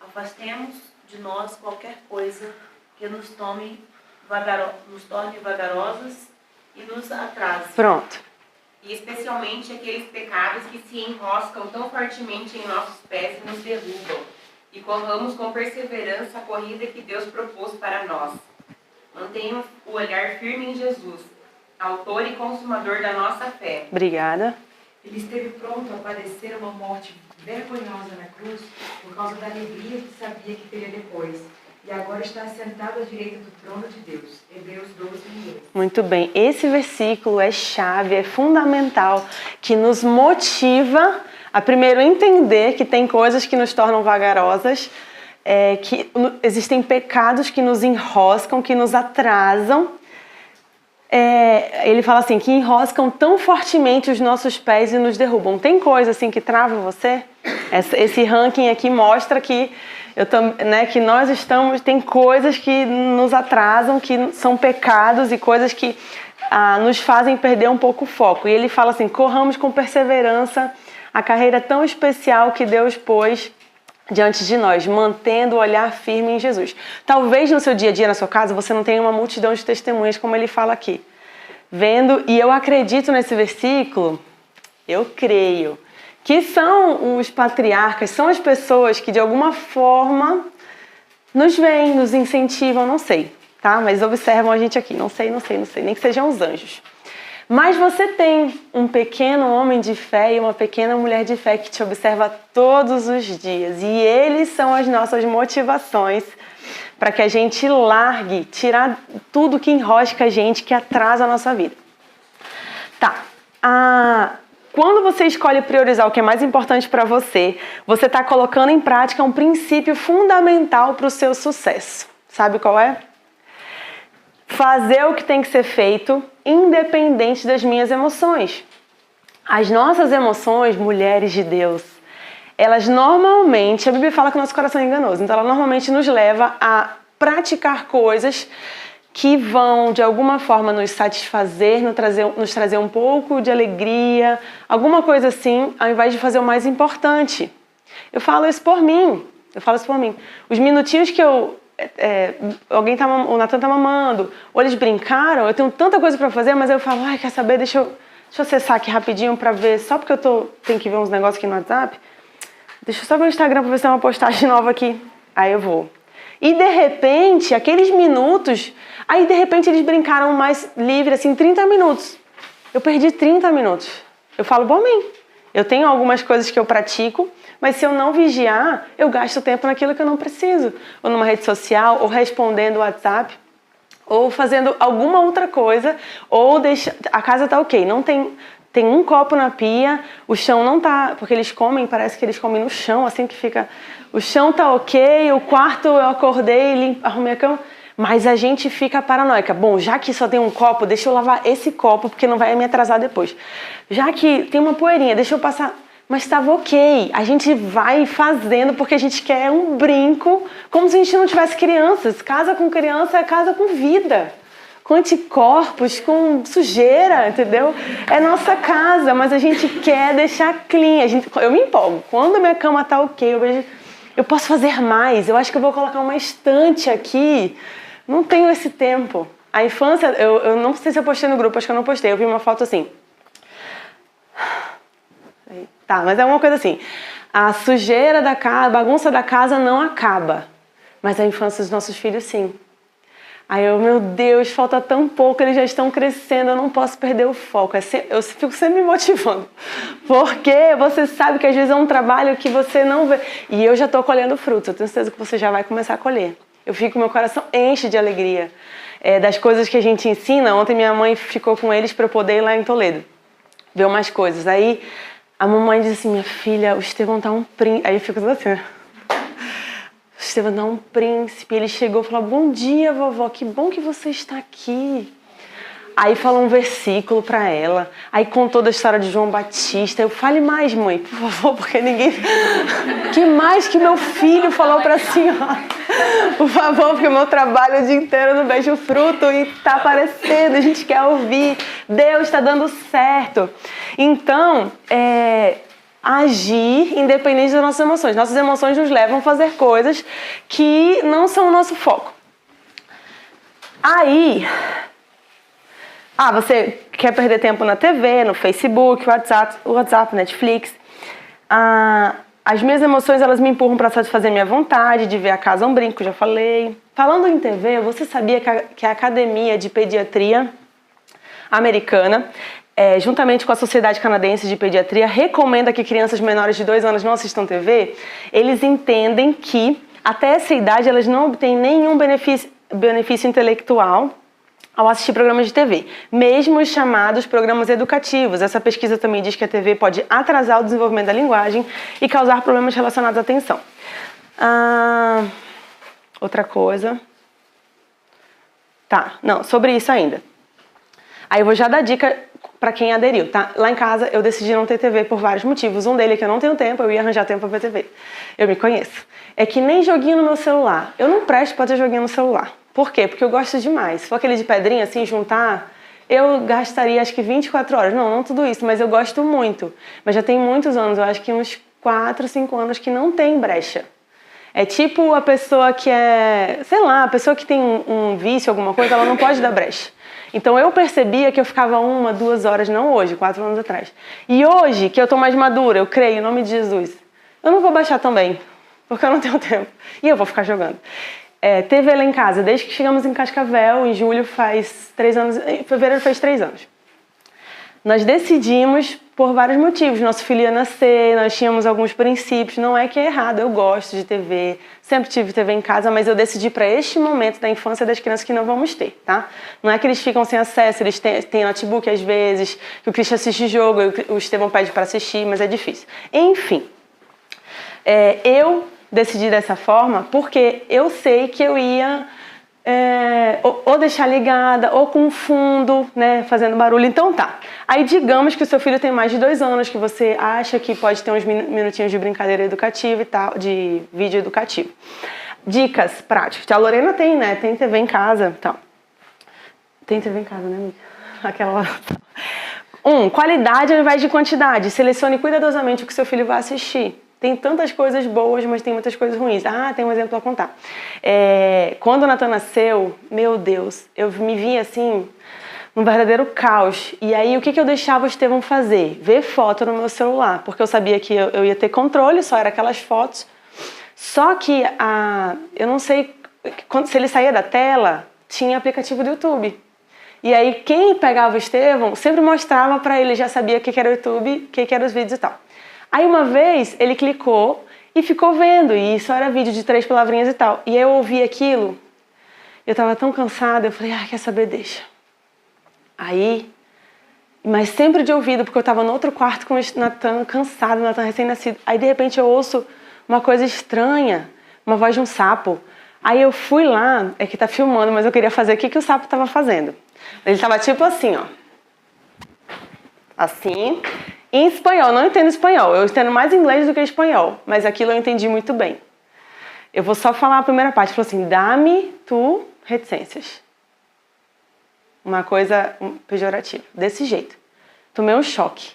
afastemos de nós qualquer coisa que nos torne vagarosas e nos atrase. Pronto. E especialmente aqueles pecados que se enroscam tão fortemente em nossos pés e nos derrubam. E corramos com perseverança a corrida que Deus propôs para nós. Mantenhamos o olhar firme em Jesus, autor e consumador da nossa fé. Obrigada. Ele esteve pronto a padecer uma morte vergonhosa na cruz por causa da alegria que sabia que teria depois. E agora está sentado à direita do trono de Deus. Hebreus 12:2. Muito bem. Esse versículo é chave, é fundamental, que nos motiva a primeiro entender que tem coisas que nos tornam vagarosas, que existem pecados que nos enroscam, que nos atrasam. Ele fala assim, que enroscam tão fortemente os nossos pés e nos derrubam. Tem coisa assim que trava você? Esse ranking aqui mostra que, que nós tem coisas que nos atrasam, que são pecados e coisas que nos fazem perder um pouco o foco. E ele fala assim, corramos com perseverança a carreira tão especial que Deus pôs diante de nós, mantendo o olhar firme em Jesus. Talvez no seu dia a dia, na sua casa, você não tenha uma multidão de testemunhas, como ele fala aqui. Vendo, e eu acredito nesse versículo, eu creio, que são os patriarcas, são as pessoas que de alguma forma nos veem, nos incentivam, não sei, tá? Mas observam a gente aqui, não sei, nem que sejam os anjos. Mas você tem um pequeno homem de fé e uma pequena mulher de fé que te observa todos os dias. E eles são as nossas motivações para que a gente largue, tirar tudo que enrosca a gente, que atrasa a nossa vida. Tá. Quando você escolhe priorizar o que é mais importante para você, você está colocando em prática um princípio fundamental para o seu sucesso. Sabe qual é? Fazer o que tem que ser feito, independente das minhas emoções. As nossas emoções, mulheres de Deus, elas normalmente, a Bíblia fala que o nosso coração é enganoso, então ela normalmente nos leva a praticar coisas que vão, de alguma forma, nos satisfazer, nos trazer um pouco de alegria, alguma coisa assim, ao invés de fazer o mais importante. Eu falo isso por mim. Os minutinhos que eu alguém o Natan tá mamando, ou eles brincaram, eu tenho tanta coisa pra fazer, mas eu falo, ai, quer saber, deixa eu acessar aqui rapidinho pra ver, só porque tenho que ver uns negócios aqui no WhatsApp, deixa eu só ver o Instagram pra ver se tem uma postagem nova aqui. Aí eu vou. E de repente, aqueles minutos, aí de repente eles brincaram mais livre, assim, 30 minutos. Eu perdi 30 minutos. Eu falo, bom, mim, eu tenho algumas coisas que eu pratico, mas se eu não vigiar, eu gasto tempo naquilo que eu não preciso. Ou numa rede social, ou respondendo o WhatsApp, ou fazendo alguma outra coisa, ou a casa tá ok, não tem um copo na pia, o chão não tá, porque eles comem, parece que eles comem no chão, assim que fica, o chão tá ok, o quarto eu acordei, arrumei a cama, mas a gente fica paranoica. Bom, já que só tem um copo, deixa eu lavar esse copo, porque não vai me atrasar depois. Já que tem uma poeirinha, deixa eu passar... Mas estava ok. A gente vai fazendo porque a gente quer um brinco, como se a gente não tivesse crianças. Casa com criança é casa com vida. Com anticorpos, com sujeira, entendeu? É nossa casa, mas a gente quer deixar clean. Eu me empolgo. Quando a minha cama tá ok, eu posso fazer mais. Eu acho que eu vou colocar uma estante aqui. Não tenho esse tempo. A infância, eu não sei se eu postei no grupo, acho que eu não postei. Eu vi uma foto assim... Tá, mas é uma coisa assim, a sujeira da casa, a bagunça da casa não acaba, mas a infância dos nossos filhos sim. Aí meu Deus, falta tão pouco, eles já estão crescendo, eu não posso perder o foco. Eu fico sempre me motivando, porque você sabe que às vezes é um trabalho que você não vê. E eu já estou colhendo frutos, eu tenho certeza que você já vai começar a colher. Meu coração enche de alegria das coisas que a gente ensina. Ontem minha mãe ficou com eles para eu poder ir lá em Toledo, ver umas coisas. Aí... a mamãe diz assim, minha filha, o Estevão tá um príncipe. Aí eu fico tudo assim, o Estevão tá um príncipe. Ele chegou e falou, bom dia, vovó, que bom que você está aqui. Aí falou um versículo pra ela. Aí contou da história de João Batista. Eu, fale mais, mãe, por favor, porque ninguém... que mais que meu filho falou pra senhora? Por favor, porque o meu trabalho o dia inteiro não vejo fruto e tá aparecendo, a gente quer ouvir. Deus está dando certo. Então, agir independente das nossas emoções. Nossas emoções nos levam a fazer coisas que não são o nosso foco. Aí... você quer perder tempo na TV, no Facebook, WhatsApp, Netflix. As minhas emoções, elas me empurram para satisfazer minha vontade de ver a casa um brinco, já falei. Falando em TV, você sabia que a Academia de Pediatria Americana, juntamente com a Sociedade Canadense de Pediatria, recomenda que crianças menores de 2 anos não assistam TV? Eles entendem que, até essa idade, elas não obtêm nenhum benefício intelectual ao assistir programas de TV, mesmo os chamados programas educativos. Essa pesquisa também diz que a TV pode atrasar o desenvolvimento da linguagem e causar problemas relacionados à atenção. Outra coisa... sobre isso ainda. Aí eu vou já dar dica para quem aderiu, tá? Lá em casa eu decidi não ter TV por vários motivos. Um deles é que eu não tenho tempo, eu ia arranjar tempo para ver TV. Eu me conheço. É que nem joguinho no meu celular. Eu não presto para ter joguinho no celular. Por quê? Porque eu gosto demais. Se for aquele de pedrinha, assim, juntar, eu gastaria acho que 24 horas. Não tudo isso, mas eu gosto muito. Mas já tem muitos anos, eu acho que uns 4, 5 anos que não tem brecha. É tipo a pessoa que a pessoa que tem um vício, alguma coisa, ela não pode dar brecha. Então eu percebia que eu ficava 1, 2 horas, não hoje, 4 anos atrás. E hoje, que eu tô mais madura, eu creio, em nome de Jesus, eu não vou baixar também, porque eu não tenho tempo. E eu vou ficar jogando. TV lá em casa, desde que chegamos em Cascavel, em julho faz 3 anos, em fevereiro faz 3 anos. Nós decidimos por vários motivos. Nosso filho ia nascer, nós tínhamos alguns princípios. Não é que é errado, eu gosto de TV, sempre tive TV em casa, mas eu decidi para este momento da infância das crianças que não vamos ter, tá? Não é que eles ficam sem acesso, eles têm notebook às vezes, que o Christian assiste jogo, o Estevão pede para assistir, mas é difícil. Enfim, eu decidi dessa forma porque eu sei que eu ia ou deixar ligada, ou com fundo, né, fazendo barulho. Então tá. Aí digamos que o seu filho tem mais de 2 anos, que você acha que pode ter uns minutinhos de brincadeira educativa e tal, de vídeo educativo. Dicas práticas. A Lorena tem, né? Tem TV em casa e tal. Tem TV em casa, né, amiga? Aquela lá. 1. Qualidade ao invés de quantidade. Selecione cuidadosamente o que seu filho vai assistir. Tem tantas coisas boas, mas tem muitas coisas ruins. Tem um exemplo a contar. Quando o Natan nasceu, meu Deus, eu me vi assim, um verdadeiro caos. E aí, o que eu deixava o Estevão fazer? Ver foto no meu celular, porque eu sabia que eu ia ter controle, só era aquelas fotos. Só que, eu não sei, se ele saía da tela, tinha aplicativo do YouTube. E aí, quem pegava o Estevão sempre mostrava pra ele, já sabia o que era o YouTube, o que eram os vídeos e tal. Aí, uma vez, ele clicou e ficou vendo, e isso era vídeo de 3 palavrinhas e tal. E eu ouvi aquilo, eu tava tão cansada, eu falei, quer saber, deixa. Aí, mas sempre de ouvido, porque eu tava no outro quarto com o Natan, cansado, o Natan recém-nascido. Aí, de repente, eu ouço uma coisa estranha, uma voz de um sapo. Aí eu fui lá, que tá filmando, mas eu queria fazer o que o sapo tava fazendo. Ele tava tipo assim, ó. Assim. Em espanhol, não entendo espanhol. Eu entendo mais inglês do que espanhol. Mas aquilo eu entendi muito bem. Eu vou só falar a primeira parte. Falou assim, dá-me tu reticências. Uma coisa pejorativa. Desse jeito. Tomei um choque.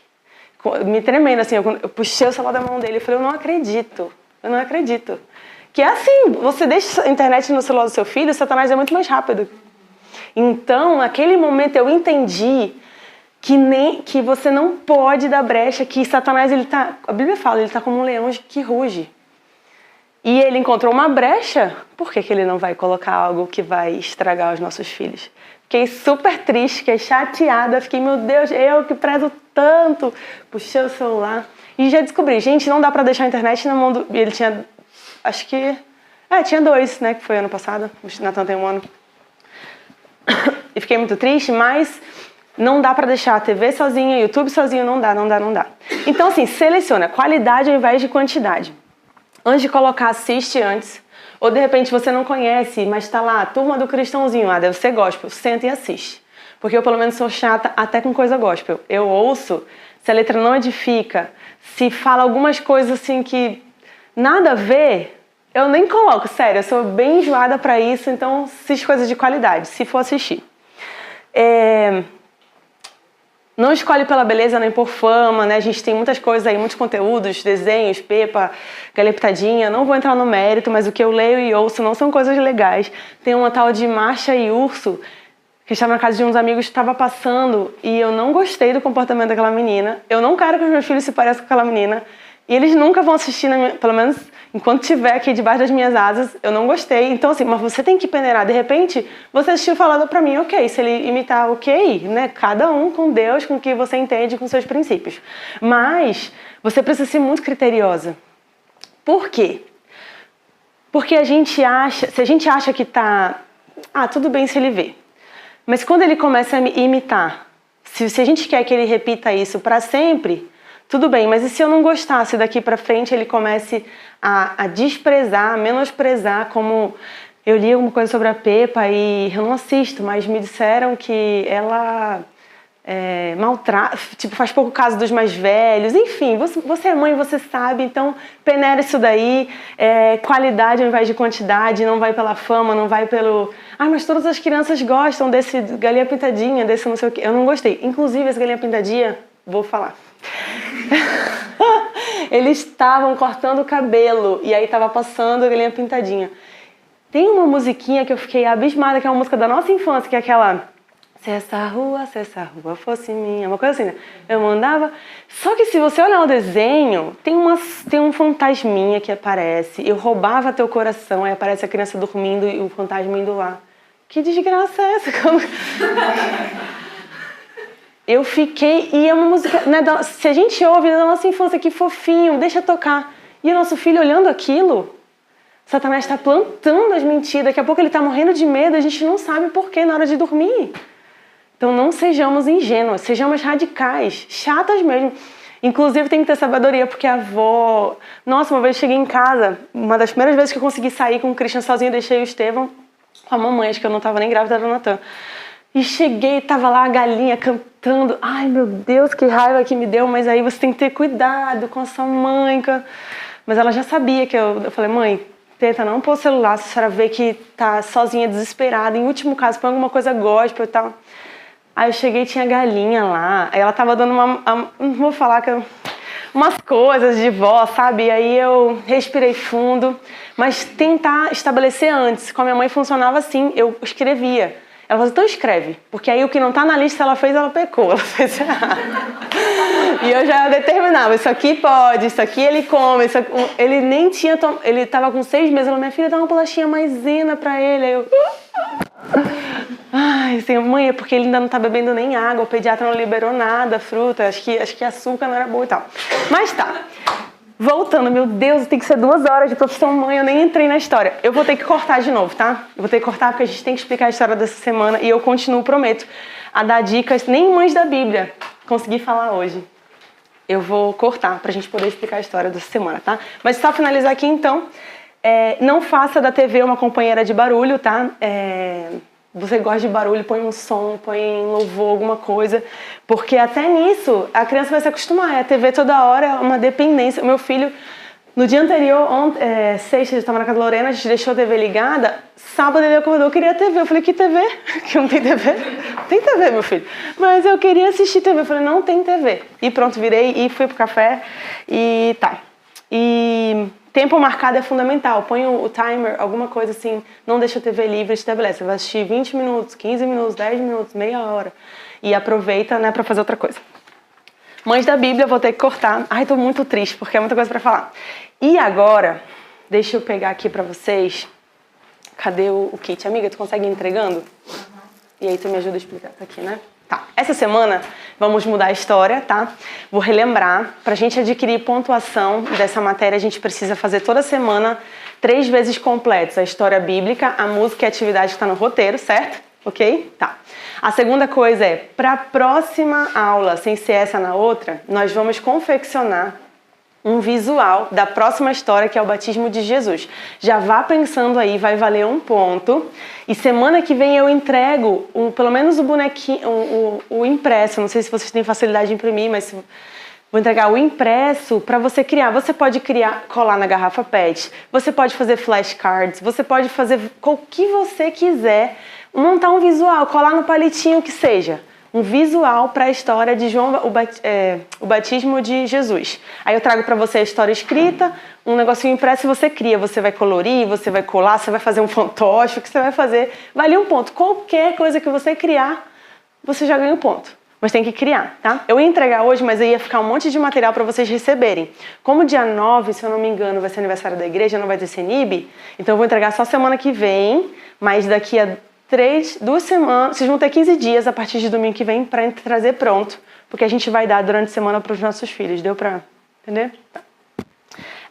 Me tremendo assim. Eu puxei o celular da mão dele e falei, eu não acredito. Eu não acredito. Que é assim, você deixa a internet no celular do seu filho, o Satanás é muito mais rápido. Então, naquele momento eu entendi que você não pode dar brecha, que Satanás, a Bíblia fala, ele está como um leão que ruge. E ele encontrou uma brecha, por que ele não vai colocar algo que vai estragar os nossos filhos? Fiquei super triste, fiquei chateada, fiquei, meu Deus, eu que prezo tanto. Puxei o celular e já descobri, gente, não dá pra deixar a internet na mão do... E ele tinha, acho que... tinha 2, né, que foi ano passado, o Natan tem 1 ano. E fiquei muito triste, mas não dá pra deixar a TV sozinha, YouTube sozinho, não dá. Então, assim, seleciona qualidade ao invés de quantidade. Antes de colocar, assiste antes. Ou, de repente, você não conhece, mas tá lá, Turma do Cristãozinho, deve ser gospel. Senta e assiste. Porque eu, pelo menos, sou chata até com coisa gospel. Eu ouço, se a letra não edifica, se fala algumas coisas, assim, que nada a ver... Eu nem coloco, sério, eu sou bem enjoada pra isso, então assiste coisas de qualidade, se for assistir. Não escolhe pela beleza nem por fama, né? A gente tem muitas coisas aí, muitos conteúdos, desenhos, Pepa, Galinha Pintadinha. Não vou entrar no mérito, mas o que eu leio e ouço não são coisas legais. Tem uma tal de Marcha e Urso, que estava na casa de uns amigos, estava passando, e eu não gostei do comportamento daquela menina. Eu não quero que os meus filhos se pareçam com aquela menina. E eles nunca vão assistir, pelo menos enquanto estiver aqui debaixo das minhas asas, eu não gostei. Então, assim, mas você tem que peneirar. De repente, você assistiu falando pra mim, ok, se ele imitar, ok, né? Cada um com Deus, com o que você entende, com seus princípios. Mas você precisa ser muito criteriosa. Por quê? Porque se a gente acha que tá... tudo bem se ele vê. Mas quando ele começa a imitar, se a gente quer que ele repita isso pra sempre... Tudo bem, mas e se eu não gostar? Se daqui pra frente ele comece a desprezar, a menosprezar, como eu li alguma coisa sobre a Pepa e eu não assisto, mas me disseram que ela maltrata, faz pouco caso dos mais velhos, enfim, você é mãe, você sabe, então peneira isso daí, qualidade ao invés de quantidade, não vai pela fama, não vai pelo... mas todas as crianças gostam desse Galinha Pintadinha, desse não sei o quê. Eu não gostei, inclusive esse Galinha Pintadinha, vou falar. Eles estavam cortando o cabelo e aí tava passando a Galinha Pintadinha. Tem uma musiquinha que eu fiquei abismada, que é uma música da nossa infância, que é aquela... Se essa rua fosse minha, uma coisa assim, né? Eu mandava... Só que se você olhar o desenho, tem um fantasminha que aparece. Eu roubava teu coração, aí aparece a criança dormindo e o fantasma indo lá. Que desgraça é essa? Eu fiquei... E é uma música... Né, se a gente ouve da nossa infância, que fofinho, deixa tocar. E o nosso filho olhando aquilo... Satanás está plantando as mentiras. Daqui a pouco ele está morrendo de medo. A gente não sabe por quê na hora de dormir. Então não sejamos ingênuos. Sejamos radicais. Chatas mesmo. Inclusive tem que ter sabedoria, porque a avó... Nossa, uma vez eu cheguei em casa. Uma das primeiras vezes que eu consegui sair com o Christian sozinho, deixei o Estevão com a mamãe. Acho que eu não estava nem grávida do Natan. E cheguei, tava lá a galinha cantando. Ai, meu Deus, que raiva que me deu. Mas aí você tem que ter cuidado com a sua mãe. Mas ela já sabia que eu falei, mãe, tenta não pôr o celular. Se a senhora vê que tá sozinha, desesperada. Em último caso, põe alguma coisa gospel e tal. Aí eu cheguei e tinha galinha lá. Aí ela tava dando não vou falar que eu... umas coisas de vó, sabe? E aí eu respirei fundo, mas tentar estabelecer antes. Com a minha mãe funcionava assim, eu escrevia. Ela falou, então escreve, porque aí o que não tá na lista ela fez, ela pecou, ela fez errado. E eu já determinava, isso aqui pode, isso aqui ele come, isso aqui... Ele nem tinha, ele tava com 6 meses, ela, minha filha, dá uma bolachinha maisena pra ele. Aí eu... Ai, assim, mãe, é porque ele ainda não tá bebendo nem água, o pediatra não liberou nada, fruta, acho que açúcar não era bom e tal. Mas tá, voltando, meu Deus, tem que ser 2 horas de profissão mãe, eu nem entrei na história. Eu vou ter que cortar de novo, tá? Eu vou ter que cortar porque a gente tem que explicar a história dessa semana e eu continuo, prometo, a dar dicas, nem mães da Bíblia consegui falar hoje. Eu vou cortar pra gente poder explicar a história dessa semana, tá? Mas só finalizar aqui então, não faça da TV uma companheira de barulho, tá? Você gosta de barulho, põe um som, põe louvor, alguma coisa, porque até nisso a criança vai se acostumar. A TV toda hora é uma dependência. O meu filho, no dia anterior, sexta, eu estava na casa da Lorena, a gente deixou a TV ligada, sábado ele acordou, eu queria TV. Eu falei, que TV? Que não tem TV? Tem TV, meu filho. Mas eu queria assistir TV. Eu falei, não tem TV. E pronto, virei e fui pro café e tá. E... tempo marcado é fundamental. Põe o timer, alguma coisa assim, não deixa a TV livre, estabelece. Você vai assistir 20 minutos, 15 minutos, 10 minutos, meia hora. E aproveita, né, pra fazer outra coisa. Mães da Bíblia, vou ter que cortar. Ai, tô muito triste, porque é muita coisa pra falar. E agora, deixa eu pegar aqui pra vocês. Cadê o kit? Amiga, tu consegue ir entregando? E aí tu me ajuda a explicar. Tá aqui, né? Tá. Essa semana vamos mudar a história, tá? Vou relembrar. Pra gente adquirir pontuação dessa matéria, a gente precisa fazer toda semana 3 vezes completos. A história bíblica, a música e a atividade que está no roteiro, certo? Ok? Tá. A segunda coisa é, pra próxima aula, sem ser essa na outra, nós vamos confeccionar um visual da próxima história, que é o batismo de Jesus. Já vá pensando aí, vai valer 1 ponto. E semana que vem eu entrego pelo menos o bonequinho, o impresso. Não sei se vocês têm facilidade de imprimir, mas vou entregar o impresso para você criar. Você pode colar na garrafa PET, você pode fazer flashcards, você pode fazer o que você quiser, montar um visual, colar no palitinho que seja. Um visual para a história de João, o batismo de Jesus. Aí eu trago para você a história escrita, um negocinho impresso e você cria. Você vai colorir, você vai colar, você vai fazer um fantoche, o que você vai fazer. Vale 1 ponto. Qualquer coisa que você criar, você já ganha 1 ponto. Mas tem que criar, tá? Eu ia entregar hoje, mas aí ia ficar um monte de material para vocês receberem. Como dia 9, se eu não me engano, vai ser aniversário da igreja, não vai ter CENIB, então eu vou entregar só semana que vem, mas daqui a 2 semanas, vocês vão ter 15 dias a partir de domingo que vem para trazer pronto, porque a gente vai dar durante a semana para os nossos filhos. Deu para entender? Tá.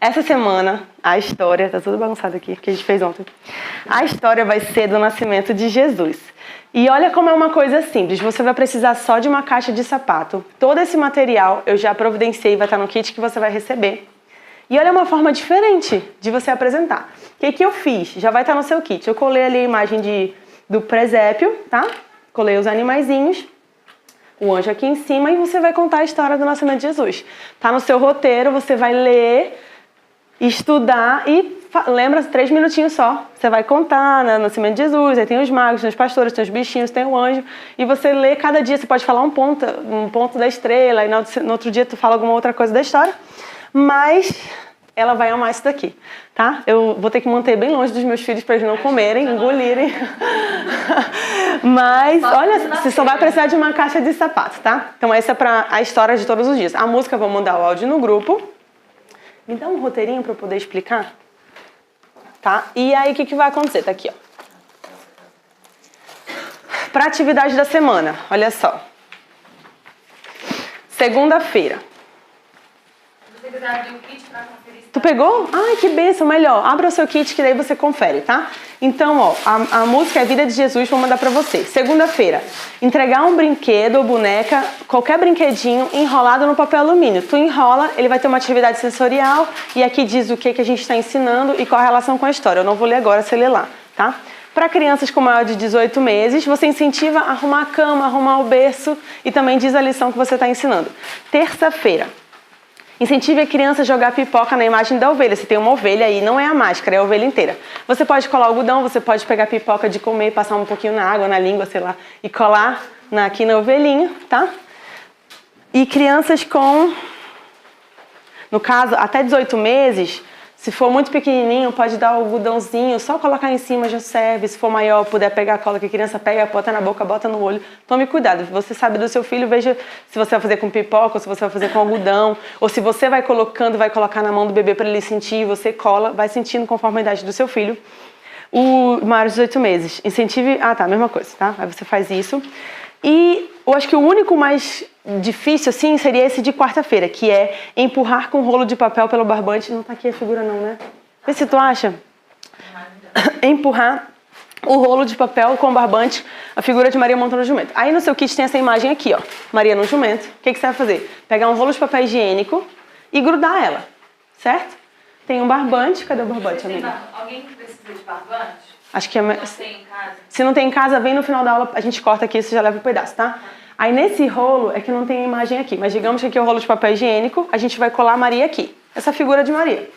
Essa semana, a história, tá tudo bagunçado aqui, que a gente fez ontem. A história vai ser do nascimento de Jesus. E olha como é uma coisa simples, você vai precisar só de uma caixa de sapato. Todo esse material eu já providenciei, vai estar no kit que você vai receber. E olha uma forma diferente de você apresentar. O que eu fiz? Já vai estar no seu kit. Eu colei ali a imagem do presépio, tá? Colei os animaizinhos, o anjo aqui em cima e você vai contar a história do nascimento de Jesus. Tá no seu roteiro, você vai ler, estudar e lembra 3 minutinhos só. Você vai contar, né, o nascimento de Jesus, aí tem os magos, tem os pastores, tem os bichinhos, tem o anjo. E você lê cada dia, você pode falar um ponto da estrela, e no outro dia tu fala alguma outra coisa da história. Mas ela vai amar isso daqui, tá? Eu vou ter que manter bem longe dos meus filhos para eles não comerem, engolirem. Mas, olha, você só vai precisar de uma caixa de sapato, tá? Então essa é para a história de todos os dias. A música, eu vou mandar o áudio no grupo. Me dá um roteirinho para eu poder explicar? Tá? E aí, o que vai acontecer? Tá aqui, ó. Para atividade da semana, olha só. Segunda-feira. Se você quiser abrir o kit para conferir. Tu pegou? Ai, que bênção, melhor. Abra o seu kit que daí você confere, tá? Então, ó, a música é Vida de Jesus, vou mandar pra você. Segunda-feira, entregar um brinquedo ou boneca, qualquer brinquedinho enrolado no papel alumínio. Tu enrola, ele vai ter uma atividade sensorial e aqui diz o que a gente está ensinando e qual a relação com a história. Eu não vou ler agora, você lê lá, tá? Para crianças com maior de 18 meses, você incentiva a arrumar a cama, arrumar o berço e também diz a lição que você está ensinando. Terça-feira, incentive a criança a jogar pipoca na imagem da ovelha. Se tem uma ovelha aí, não é a máscara, é a ovelha inteira. Você pode colar algodão, você pode pegar pipoca de comer, passar um pouquinho na água, na língua, sei lá, e colar aqui na ovelhinha, tá? E crianças com No caso, até 18 meses, se for muito pequenininho, pode dar o algodãozinho, só colocar em cima já serve. Se for maior, puder pegar a cola que a criança pega, bota na boca, bota no olho. Tome cuidado. Você sabe do seu filho, veja se você vai fazer com pipoca, ou se você vai fazer com algodão, ou se você vai colocando, vai colocar na mão do bebê para ele sentir, você cola, vai sentindo conforme a idade do seu filho. O maior de 18 meses. Incentive... Ah, tá, mesma coisa, tá? Aí você faz isso. E eu acho que o único mais difícil, assim, seria esse de quarta-feira, que é empurrar com rolo de papel pelo barbante. Não tá aqui a figura não, né? Vê se tu acha. Empurrar o rolo de papel com o barbante, a figura de Maria montando o jumento. Aí no seu kit tem essa imagem aqui, ó. Maria no jumento. O que você vai fazer? Pegar um rolo de papel higiênico e grudar ela, certo? Tem um barbante. Cadê o barbante, amiga? Alguém que precisa de barbante? Acho que é... Não tem em casa? Se não tem em casa, vem no final da aula, a gente corta aqui e você já leva um pedaço, tá? Aí nesse rolo, é que não tem a imagem aqui, mas digamos que aqui é o rolo de papel higiênico, a gente vai colar a Maria aqui. Essa figura de Maria.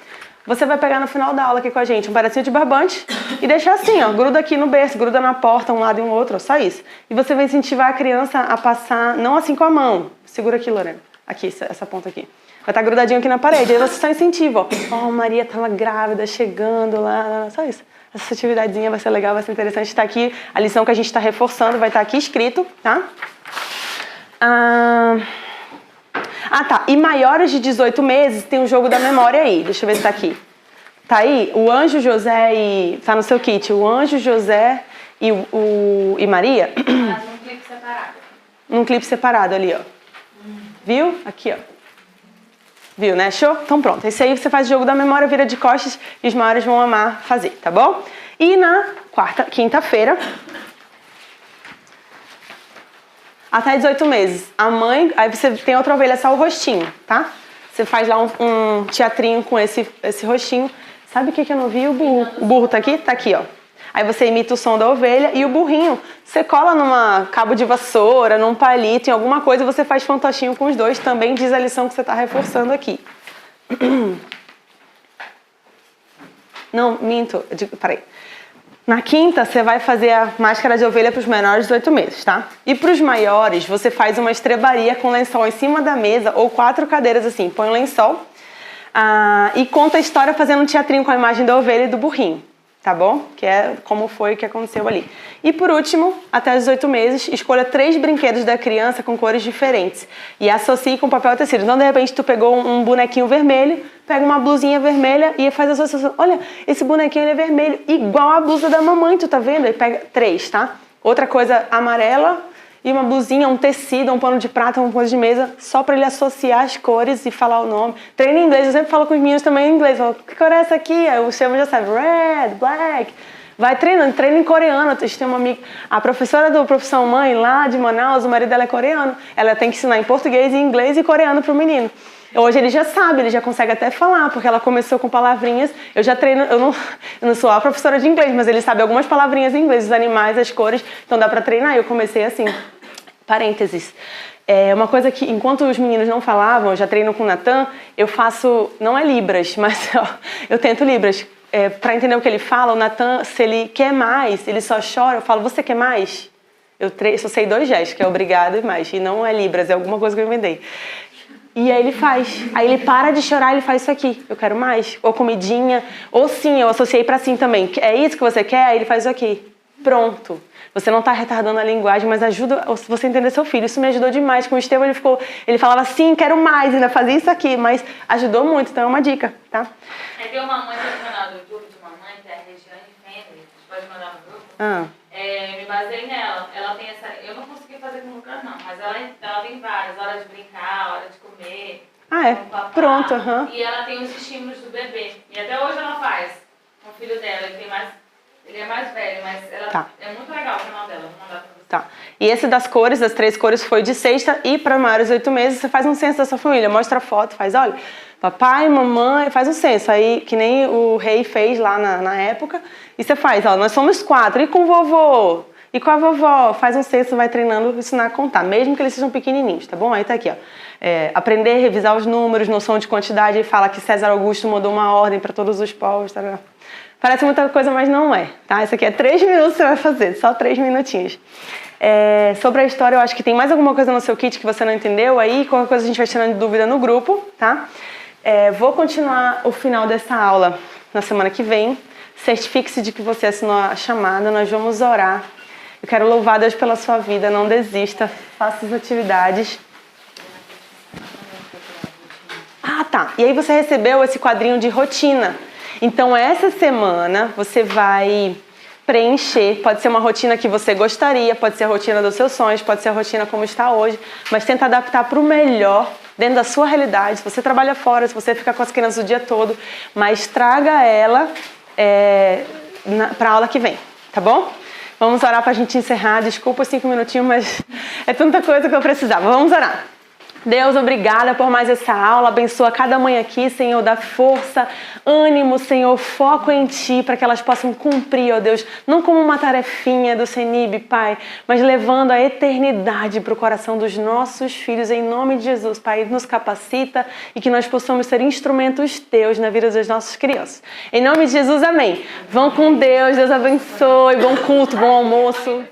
Você vai pegar no final da aula aqui com a gente um pedacinho de barbante e deixar assim, ó, gruda aqui no berço, gruda na porta, um lado e um outro, ó, só isso. E você vai incentivar a criança a passar, não assim com a mão. Segura aqui, Lorena. Aqui, essa ponta aqui. Vai estar grudadinho aqui na parede. Aí você só incentiva, ó. Ó, Maria tava grávida, chegando lá, só isso. Essa atividadezinha vai ser legal, vai ser interessante. Está aqui a lição que a gente está reforçando, vai estar aqui escrito, tá? Tá. E maiores de 18 meses tem um jogo da memória aí. Deixa eu ver se tá aqui. Tá aí? O Anjo José e... Tá no seu kit. O Anjo José e Maria. Mas num clipe separado. Num clipe separado ali, ó. Viu? Aqui, ó. Viu, né? Show? Então pronto. Esse aí você faz o jogo da memória, vira de costas e os maiores vão amar fazer, tá bom? E na quinta-feira, até 18 meses, a mãe... Aí você tem outra ovelha, só o rostinho, tá? Você faz lá um teatrinho com esse rostinho. Sabe o que eu não vi? O burro. O burro tá aqui? Tá aqui, ó. Aí você imita o som da ovelha e o burrinho você cola numa cabo de vassoura, num palito, em alguma coisa, você faz fantochinho com os dois. Também diz a lição que você está reforçando aqui. Não, minto. Peraí. Na quinta, você vai fazer a máscara de ovelha para os menores de 18 meses, tá? E para os maiores, você faz uma estrebaria com lençol em cima da mesa ou 4 cadeiras assim. Põe um lençol e conta a história fazendo um teatrinho com a imagem da ovelha e do burrinho. Tá bom? Que é como foi o que aconteceu ali. E por último, até os 18 meses, escolha 3 brinquedos da criança com cores diferentes. E associe com papel e tecido. Então, de repente, tu pegou um bonequinho vermelho, pega uma blusinha vermelha e faz a associação. Olha, esse bonequinho ele é vermelho, igual a blusa da mamãe, tu tá vendo? Aí pega 3, tá? Outra coisa amarela e uma blusinha, um tecido, um pano de prata, uma coisa de mesa, só para ele associar as cores e falar o nome. Treino em inglês, eu sempre falo com os meninos também em inglês. Falo, que cor é essa aqui? Aí o Chama já sabe, red, black. Vai treinando, treina em coreano. A gente tem uma amiga, a professora do Profissão Mãe lá de Manaus, o marido dela é coreano. Ela tem que ensinar em português, em inglês e coreano pro menino. Hoje ele já sabe, ele já consegue até falar, porque ela começou com palavrinhas. Eu já treino, eu não sou a professora de inglês, mas ele sabe algumas palavrinhas em inglês, os animais, as cores, então dá pra treinar. Eu comecei assim. Parênteses. É uma coisa que, enquanto os meninos não falavam, eu já treino com o Natan, eu faço, não é Libras, mas eu tento Libras. Para entender o que ele fala, o Natan, se ele quer mais, ele só chora, eu falo, você quer mais? Eu só sei 2 gestos, que é obrigado e mais, e não é Libras, é alguma coisa que eu inventei. E aí ele faz. Aí ele para de chorar e ele faz isso aqui. Eu quero mais. Ou comidinha. Ou sim, eu associei pra sim também. É isso que você quer? Aí ele faz isso aqui. Pronto. Você não está retardando a linguagem, mas ajuda você a entender seu filho. Isso me ajudou demais. Com o Estevão, ele falava assim, quero mais, ainda fazia isso aqui, mas ajudou muito, então é uma dica, tá? Aí tem uma mãe do canal do YouTube de uma mãe, que é a Regiane Fender, a gente pode mandar no grupo. Me baseei nela. Ela tem essa... Eu não consegui fazer com o Lucas, não, mas ela tem várias, hora de brincar, hora de comer. Papá, pronto, E ela tem os estímulos do bebê. E até hoje ela faz com o filho dela, ele é mais velho, mas é muito legal o canal dela, vou mandar pra você. Tá. E esse das cores, das 3 cores, foi de sexta, e para maiores de 8 meses, você faz um censo da sua família, mostra a foto, faz, olha, papai, mamãe, faz um censo, aí que nem o rei fez lá na época, e você faz, ó, nós somos 4, e com o vovô, e com a vovó, faz um censo, vai treinando, ensinar a contar, mesmo que eles sejam pequenininhos, tá bom? Aí tá aqui, ó, aprender, revisar os números, noção de quantidade, e fala que César Augusto mandou uma ordem para todos os povos, tá? Parece muita coisa, mas não é, tá? Isso aqui é 3 minutos que você vai fazer, só 3 minutinhos. Sobre a história, eu acho que tem mais alguma coisa no seu kit que você não entendeu aí, qualquer coisa a gente vai tirando de dúvida no grupo, tá? Vou continuar o final dessa aula na semana que vem. Certifique-se de que você assinou a chamada, nós vamos orar. Eu quero louvar Deus pela sua vida, não desista, faça as atividades. Tá. E aí você recebeu esse quadrinho de rotina. Então essa semana você vai preencher, pode ser uma rotina que você gostaria, pode ser a rotina dos seus sonhos, pode ser a rotina como está hoje, mas tenta adaptar para o melhor dentro da sua realidade. Se você trabalha fora, se você fica com as crianças o dia todo, mas traga ela para a aula que vem, tá bom? Vamos orar para a gente encerrar. Desculpa 5 minutinhos, mas é tanta coisa que eu precisava. Vamos orar. Deus, obrigada por mais essa aula. Abençoa cada mãe aqui, Senhor, dá força, ânimo, Senhor, foco em Ti, para que elas possam cumprir, ó Deus, não como uma tarefinha do CENIB, Pai, mas levando a eternidade para o coração dos nossos filhos, em nome de Jesus, Pai, nos capacita e que nós possamos ser instrumentos Teus na vida das nossas crianças. Em nome de Jesus, amém. Vão com Deus, Deus abençoe, bom culto, bom almoço.